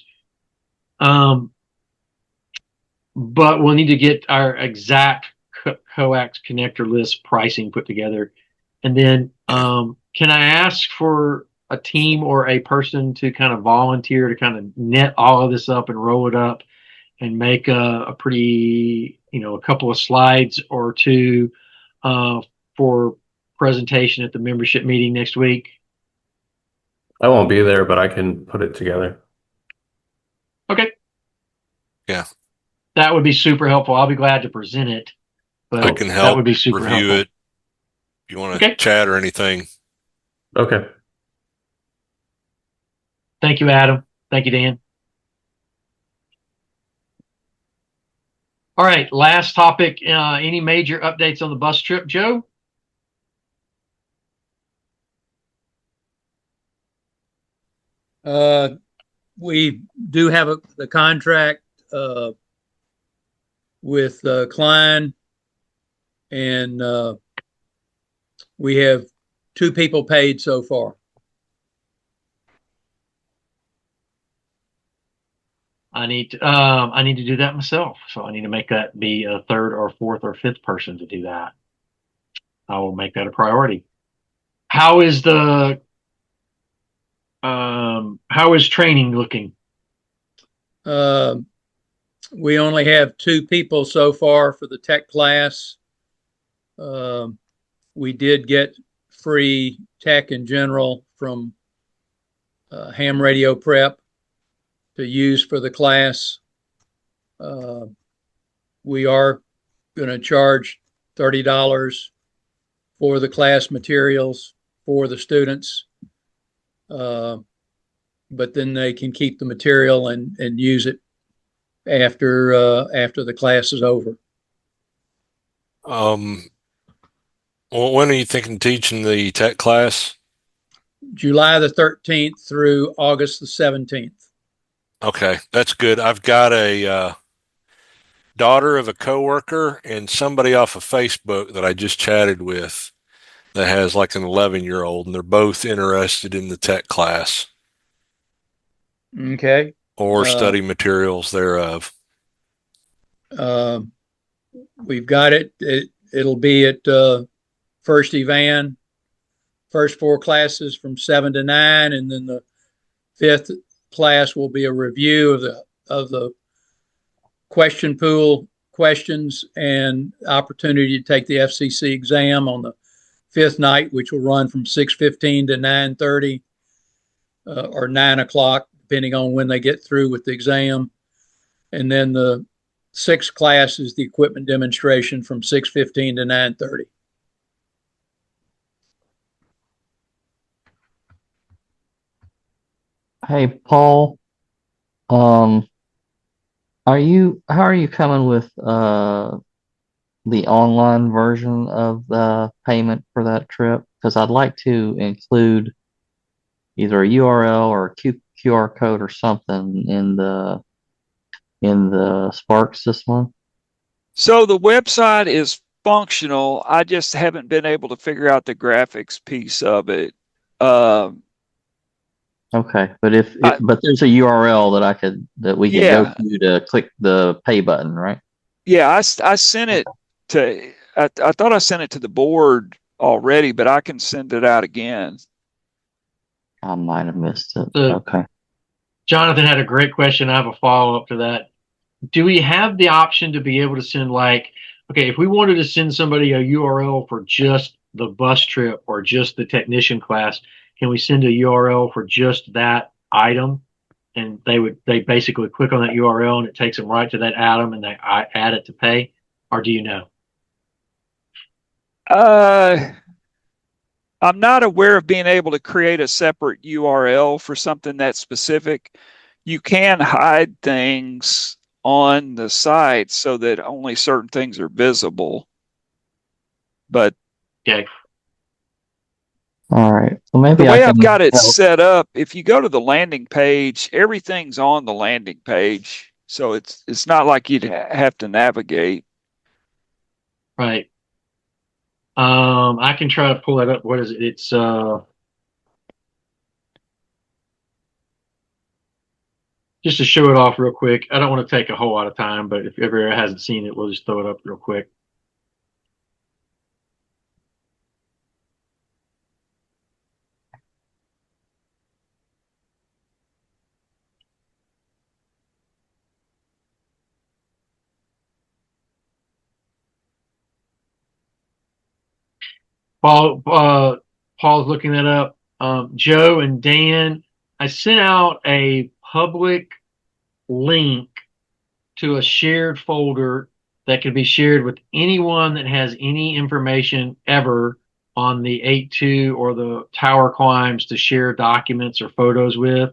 But we'll need to get our exact coax connector list pricing put together. And then can I ask for a team or a person to kind of volunteer to kind of net all of this up and roll it up and make a pretty, a couple of slides or two for presentation at the membership meeting next week? I won't be there, but I can put it together. Okay. Yeah. That would be super helpful. I'll be glad to present it, but I can that help would be super review helpful. it. If you want to chat or anything. Okay. Thank you, Adam. Thank you, Dan. All right, last topic. Any major updates on the bus trip, Joe? We do have the contract with Klein, and we have 2 people paid so far. I need to do that myself. So I need to make that be a 3rd or 4th or 5th person to do that. I will make that a priority. How is the How is training looking? We only have 2 people so far for the tech class. We did get free tech in general from ham radio prep to use for the class. We are going to charge $30 for the class materials for the students. But then they can keep the material and use it after the class is over. Well, when are you thinking teaching the tech class? July the 13th through August the 17th. Okay, that's good. I've got a daughter of a coworker and somebody off of Facebook that I just chatted with that has like an 11-year-old, and they're both interested in the tech class Okay. or study materials thereof. We've got it. It'll be at First Evan, first 4 classes from 7 to 9, and then the 5th class will be a review of the question pool questions and opportunity to take the FCC exam on the 5th night, which will run from 6:15 to 9:30 or 9 o'clock, depending on when they get through with the exam. And then the 6th class is the equipment demonstration from 6:15 to 9:30. Hey, Paul, how are you coming with the online version of the payment for that trip? Because I'd like to include either a URL or a QR code or something in the Sparks this month. So the website is functional. I just haven't been able to figure out the graphics piece of it. Okay, but but there's a URL that we could go to click the pay button, right? Yeah, I sent it to. I thought I sent it to the board already, but I can send it out again. I might have missed it. Okay. Jonathan had a great question. I have a follow up to that. Do we have the option to be able to send, like, okay, if we wanted to send somebody a URL for just the bus trip or just the technician class, can we send a URL for just that item? And they basically click on that URL and it takes them right to that item and they add it to pay? Or do you know? I'm not aware of being able to create a separate URL for something that specific. You can hide things on the site so that only certain things are visible. But okay. All right. So maybe the way I've got it set up, if you go to the landing page, everything's on the landing page. So it's not like you'd have to navigate. Right. I can try to pull that up. What is it? It's just to show it off real quick. I don't want to take a whole lot of time, but if everyone hasn't seen it, we'll just throw it up real quick. Paul's looking that up. Joe and Dan, I sent out a public link to a shared folder that can be shared with anyone that has any information ever on the 8.2 or the tower climbs to share documents or photos with.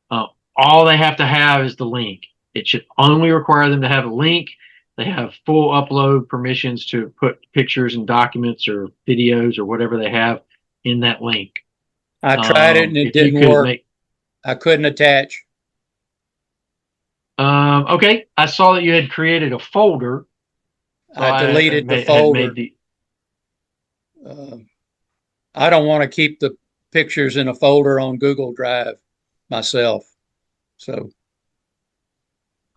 All they have to have is the link. It should only require them to have a link. They have full upload permissions to put pictures and documents or videos or whatever they have in that link. I tried it and it didn't work. I couldn't attach. Okay, I saw that you had created a folder. So I deleted the folder. I don't want to keep the pictures in a folder on Google Drive myself. So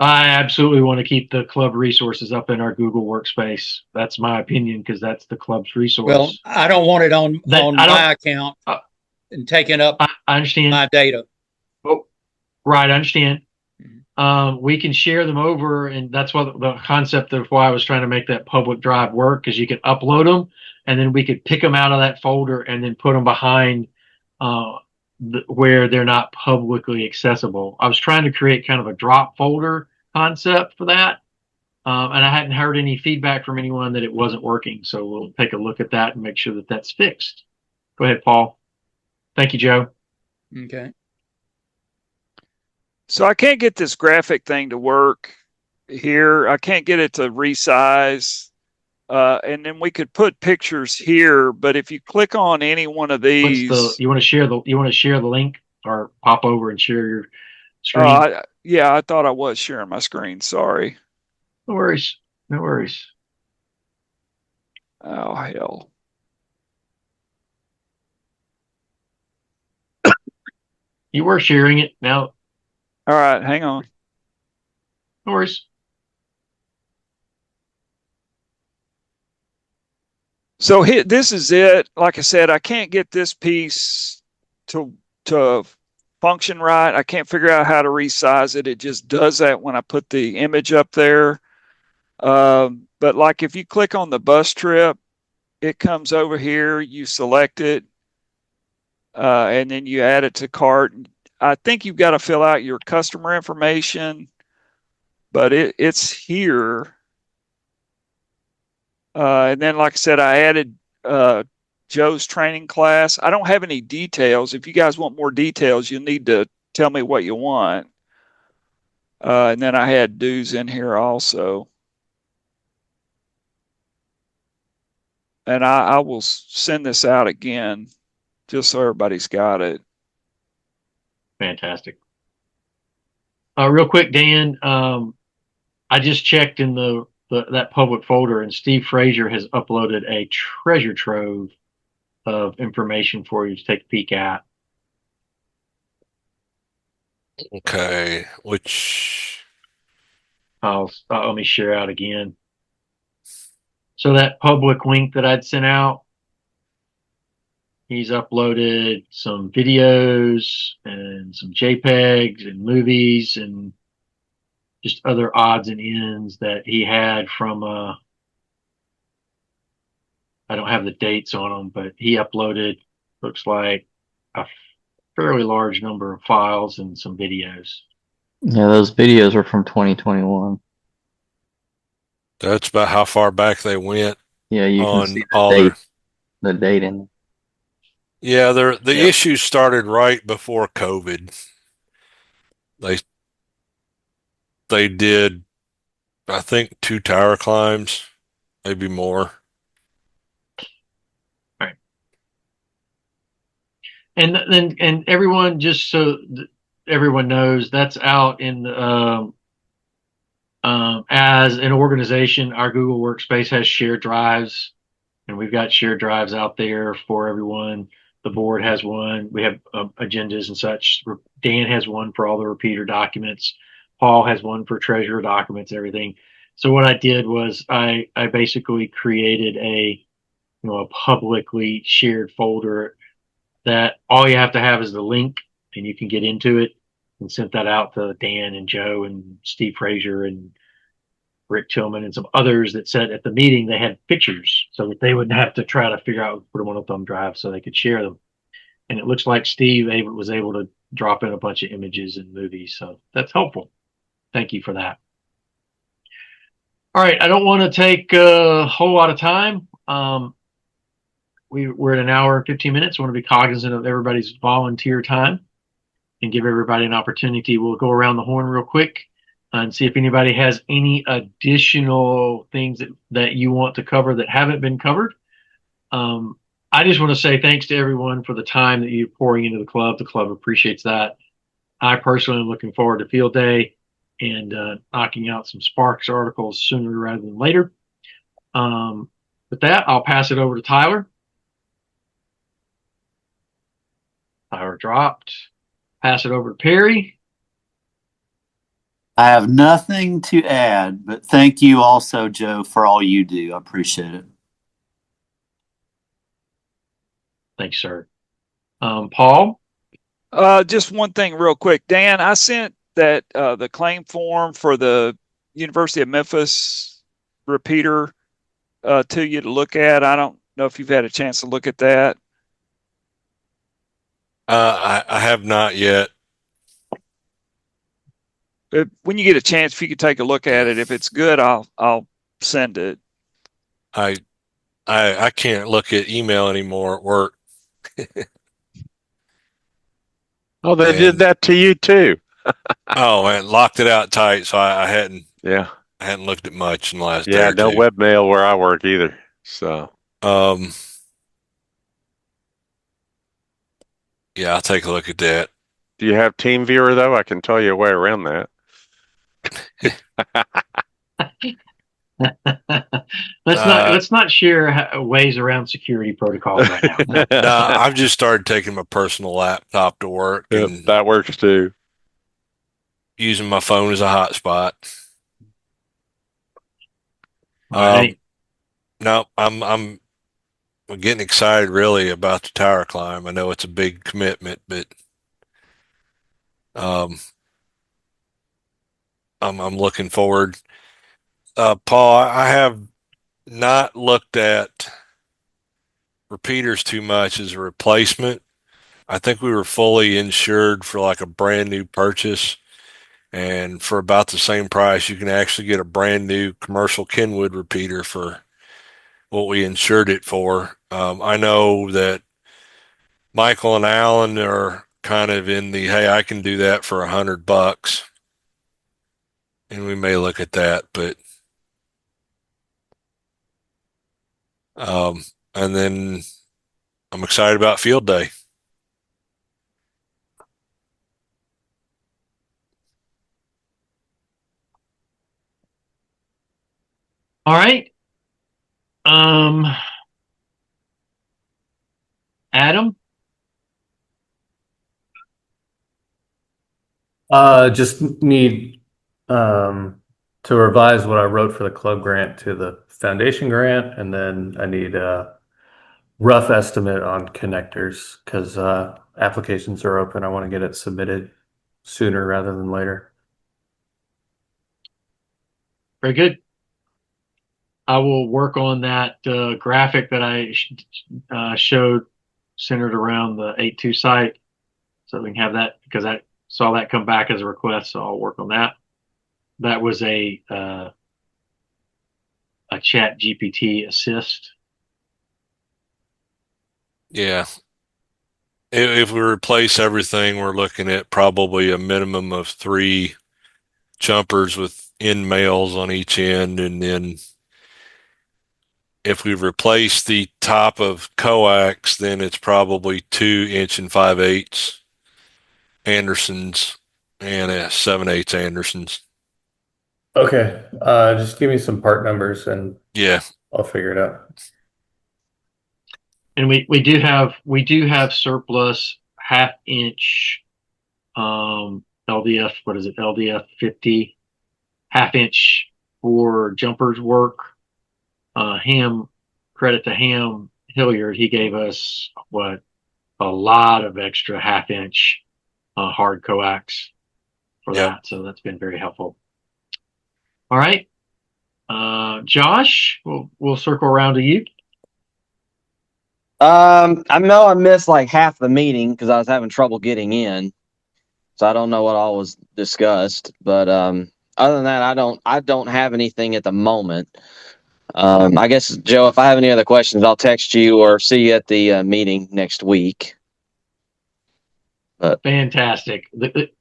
I absolutely want to keep the club resources up in our Google Workspace. That's my opinion because that's the club's resource. Well, I don't want it on my account. and taking up I understand. my data. Oh, right, I understand. We can share them over, and that's what the concept of why I was trying to make that public drive work, because you could upload them, and then we could pick them out of that folder and then put them behind where they're not publicly accessible. I was trying to create kind of a drop folder concept for that, and I hadn't heard any feedback from anyone that it wasn't working. So we'll take a look at that and make sure that that's fixed. Go ahead, Paul. Thank you, Joe. Okay. So I can't get this graphic thing to work here. I can't get it to resize. And then we could put pictures here, but if you click on any one of these, you want to share the link or pop over and share your screen? yeah, I thought I was sharing my screen. Sorry. No worries. No worries. Oh, hell. You were sharing it. Now, all right, hang on. no worries. So this is it. Like I said, I can't get this piece to function right. I can't figure out how to resize it. It just does that when I put the image up there. But like if you click on the bus trip, it comes over here, you select it, and then you add it to cart. I think you've got to fill out your customer information, but it's here. And then, like I said, I added Joe's training class. I don't have any details. If you guys want more details, you'll need to tell me what you want. And then I had dues in here also. And I will send this out again just so everybody's got it. Fantastic. Real quick, Dan, I just checked in that public folder, and Steve Frazier has uploaded a treasure trove of information for you to take a peek at. Okay, which Let me share out again. So that public link that I'd sent out, he's uploaded some videos and some JPEGs and movies and just other odds and ends that he had from I don't have the dates on them, but he uploaded, looks like, a fairly large number of files and some videos. Yeah, those videos are from 2021. that's about how far back they went Yeah, you can see on all their. the date in. Yeah, the Yep. issues started right before COVID. They did, I think, 2 tower climbs, maybe more. Right. And everyone, just so everyone knows, that's out in the as an organization, our Google Workspace has shared drives, and we've got shared drives out there for everyone. The board has one. We have agendas and such. Dan has one for all the repeater documents. Paul has one for treasurer documents, everything. So what I did was I basically created a publicly shared folder that all you have to have is the link, and you can get into it, and sent that out to Dan and Joe and Steve Frazier and Rick Tillman and some others that said at the meeting they had pictures so that they wouldn't have to try to figure out put them on a thumb drive so they could share them. And it looks like Steve was able to drop in a bunch of images and movies, so that's helpful. Thank you for that. All right, I don't want to take a whole lot of time. We're at an hour and 15 minutes. I want to be cognizant of everybody's volunteer time and give everybody an opportunity. We'll go around the horn real quick and see if anybody has any additional things that you want to cover that haven't been covered. I just want to say thanks to everyone for the time that you're pouring into the club. The club appreciates that. I personally am looking forward to field day and knocking out some Sparks articles sooner rather than later. With that, I'll pass it over to Tyler. Tyler dropped. Pass it over to Perry. I have nothing to add, but thank you also, Joe, for all you do. I appreciate it. Thanks, sir. Paul? Just one thing real quick. Dan, I sent that the claim form for the University of Memphis repeater to you to look at. I don't know if you've had a chance to look at that. I have not yet. When you get a chance, if you could take a look at it, if it's good, I'll send it. I can't look at email anymore at work. Oh, they did that to you too. Oh man, locked it out tight, so I hadn't Yeah. looked at much in the last day Yeah, or no two. webmail where I work either. So yeah, I'll take a look at that. do you have TeamViewer though? I can tell you a way around that. Let's not share ways around security protocols right now. No, I've just started taking my personal laptop to work and that works too. using my phone as a hotspot. All right. No, I'm getting excited really about the tower climb. I know it's a big commitment, but I'm looking forward. Paul, I have not looked at repeaters too much as a replacement. I think we were fully insured for like a brand new purchase, and for about the same price, you can actually get a brand new commercial Kenwood repeater for what we insured it for. I know that Michael and Alan are kind of in the, hey, I can do that for $100, and we may look at that, but and then I'm excited about field day. All right. Adam? Just need to revise what I wrote for the club grant to the foundation grant, and then I need a rough estimate on connectors because applications are open. I want to get it submitted sooner rather than later. Very good. I will work on that graphic that I showed centered around the 8.2 site so we can have that because I saw that come back as a request. So I'll work on that. That was a chat GPT assist. Yeah. If we replace everything, we're looking at probably a minimum of 3 jumpers with end mails on each end. And then if we replace the top of coax, then it's probably 2 inch and 5/8 Andersons and a 7/8 Andersons. Okay. Just give me some part numbers and Yeah. I'll figure it out. And we do have surplus 1/2 inch LDF, what is it, LDF 50 1/2 inch for jumpers work. Credit to Ham Hilliard, he gave us a lot of extra 1/2 inch hard coax for that, so that's been very helpful. All right, Josh, we'll circle around to you. I know I missed like half the meeting because I was having trouble getting in, so I don't know what all was discussed. But other than that, I don't have anything at the moment. I guess, Joe, if I have any other questions, I'll text you or see you at the meeting next week. Fantastic.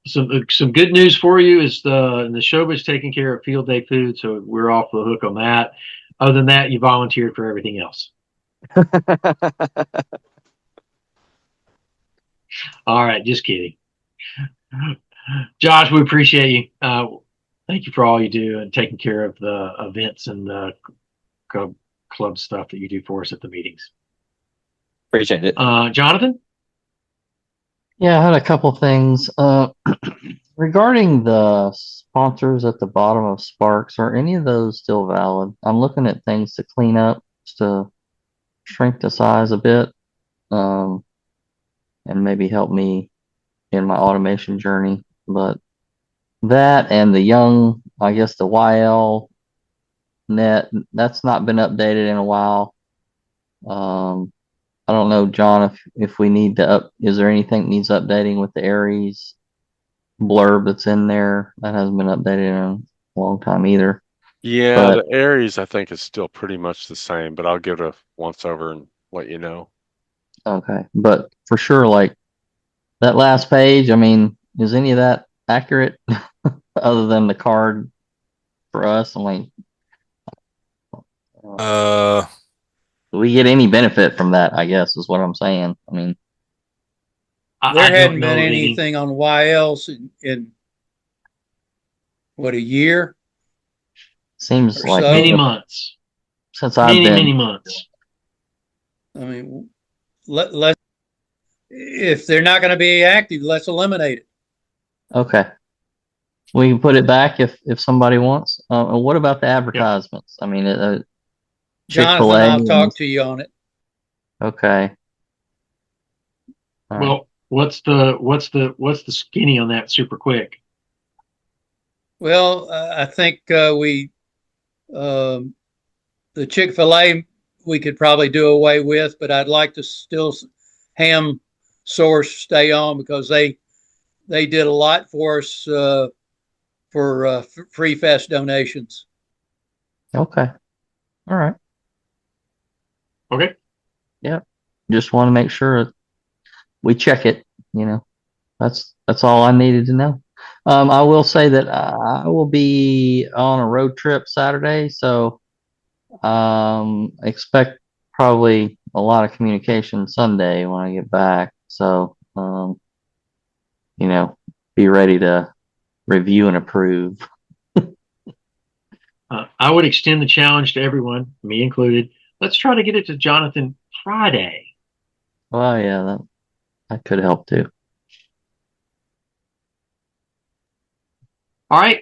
Some good news for you is the Showbiz taking care of field day food, so we're off the hook on that. Other than that, you volunteered for everything else. All right, just kidding. Josh, we appreciate you. Thank you for all you do and taking care of the events and the club stuff that you do for us at the meetings. Appreciate it. Jonathan? Yeah, I had a couple things. Regarding the sponsors at the bottom of Sparks, are any of those still valid? I'm looking at things to clean up, just to shrink the size a bit. And and maybe help me in my automation journey. But that and the young, I guess the YL net, that's not been updated in a while. I don't know, John, if we need to is there anything that needs updating with the Aries blurb that's in there? That hasn't been updated in a long time either. Yeah, But the Aries I think is still pretty much the same, but I'll give it a once over and let you know. okay, but for sure, like that last page, I mean, is any of that accurate other than the card for us? I'm like, Uh, do we get any benefit from that? I guess is what I'm saying. I mean, There I don't hadn't been know of any. anything on YLs in what, a year seems or like Many so? months. since I've Many been months. I mean, let if they're not going to be active, let's eliminate it. okay. We can put it back if somebody wants. And what about the Yep. advertisements? I mean, Jonathan, Chick-fil-A. I'll talk to you on it. Okay. All right. Well, what's the skinny on that super quick? Well, I think um, the Chick-fil-A we could probably do away with, but I'd like to still Ham Source stay on because they did a lot for us for Free Fest donations. Okay. All right. Okay. Yep. Just want to make sure we check it. You know, that's all I needed to know. I will say that I will be on a road trip Saturday, so expect probably a lot of communication Sunday when I get back. So you know, be ready to review and approve. I would extend the challenge to everyone, me included. Let's try to get it to Jonathan Friday. Well, yeah, that could help too. All right,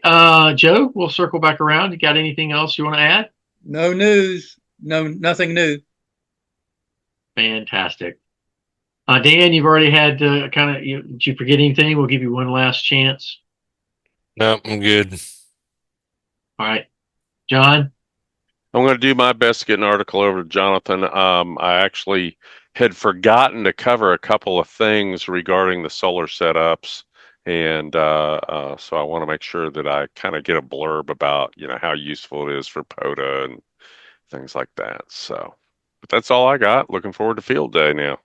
Joe, we'll circle back around. You got anything else you want to add? No news, nothing new. Fantastic. Dan, you've already had did you forget anything? We'll give you one last chance. no, I'm good. All right, John. I'm going to do my best to get an article over to Jonathan. I actually had forgotten to cover a couple of things regarding the solar setups, and so I want to make sure that I kind of get a blurb about how useful it is for POTA and things like that. So, but that's all I got. Looking forward to field day now.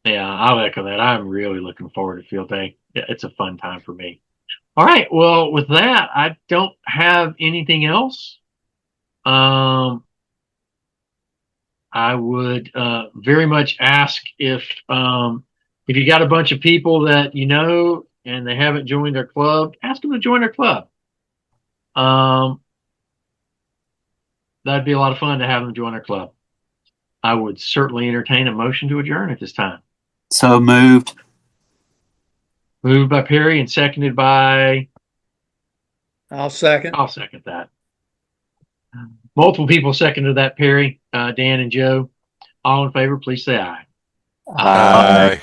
Yeah, I'll echo that. I'm really looking forward to field day. It's a fun time for me. All right. Well, with that, I don't have anything else. I would very much ask if you got a bunch of people that you know and they haven't joined their club, ask them to join their club. That'd be a lot of fun to have them join their club. I would certainly entertain a motion to adjourn at this time. So moved. Moved by Perry and seconded by. I'll second. I'll second that. Multiple people seconded that, Perry, Dan, and Joe. All in favor, please say aye. Aye.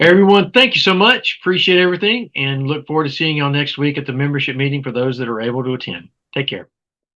Everyone, thank you so much. Appreciate everything and look forward to seeing y'all next week at the membership meeting for those that are able to attend. Take care.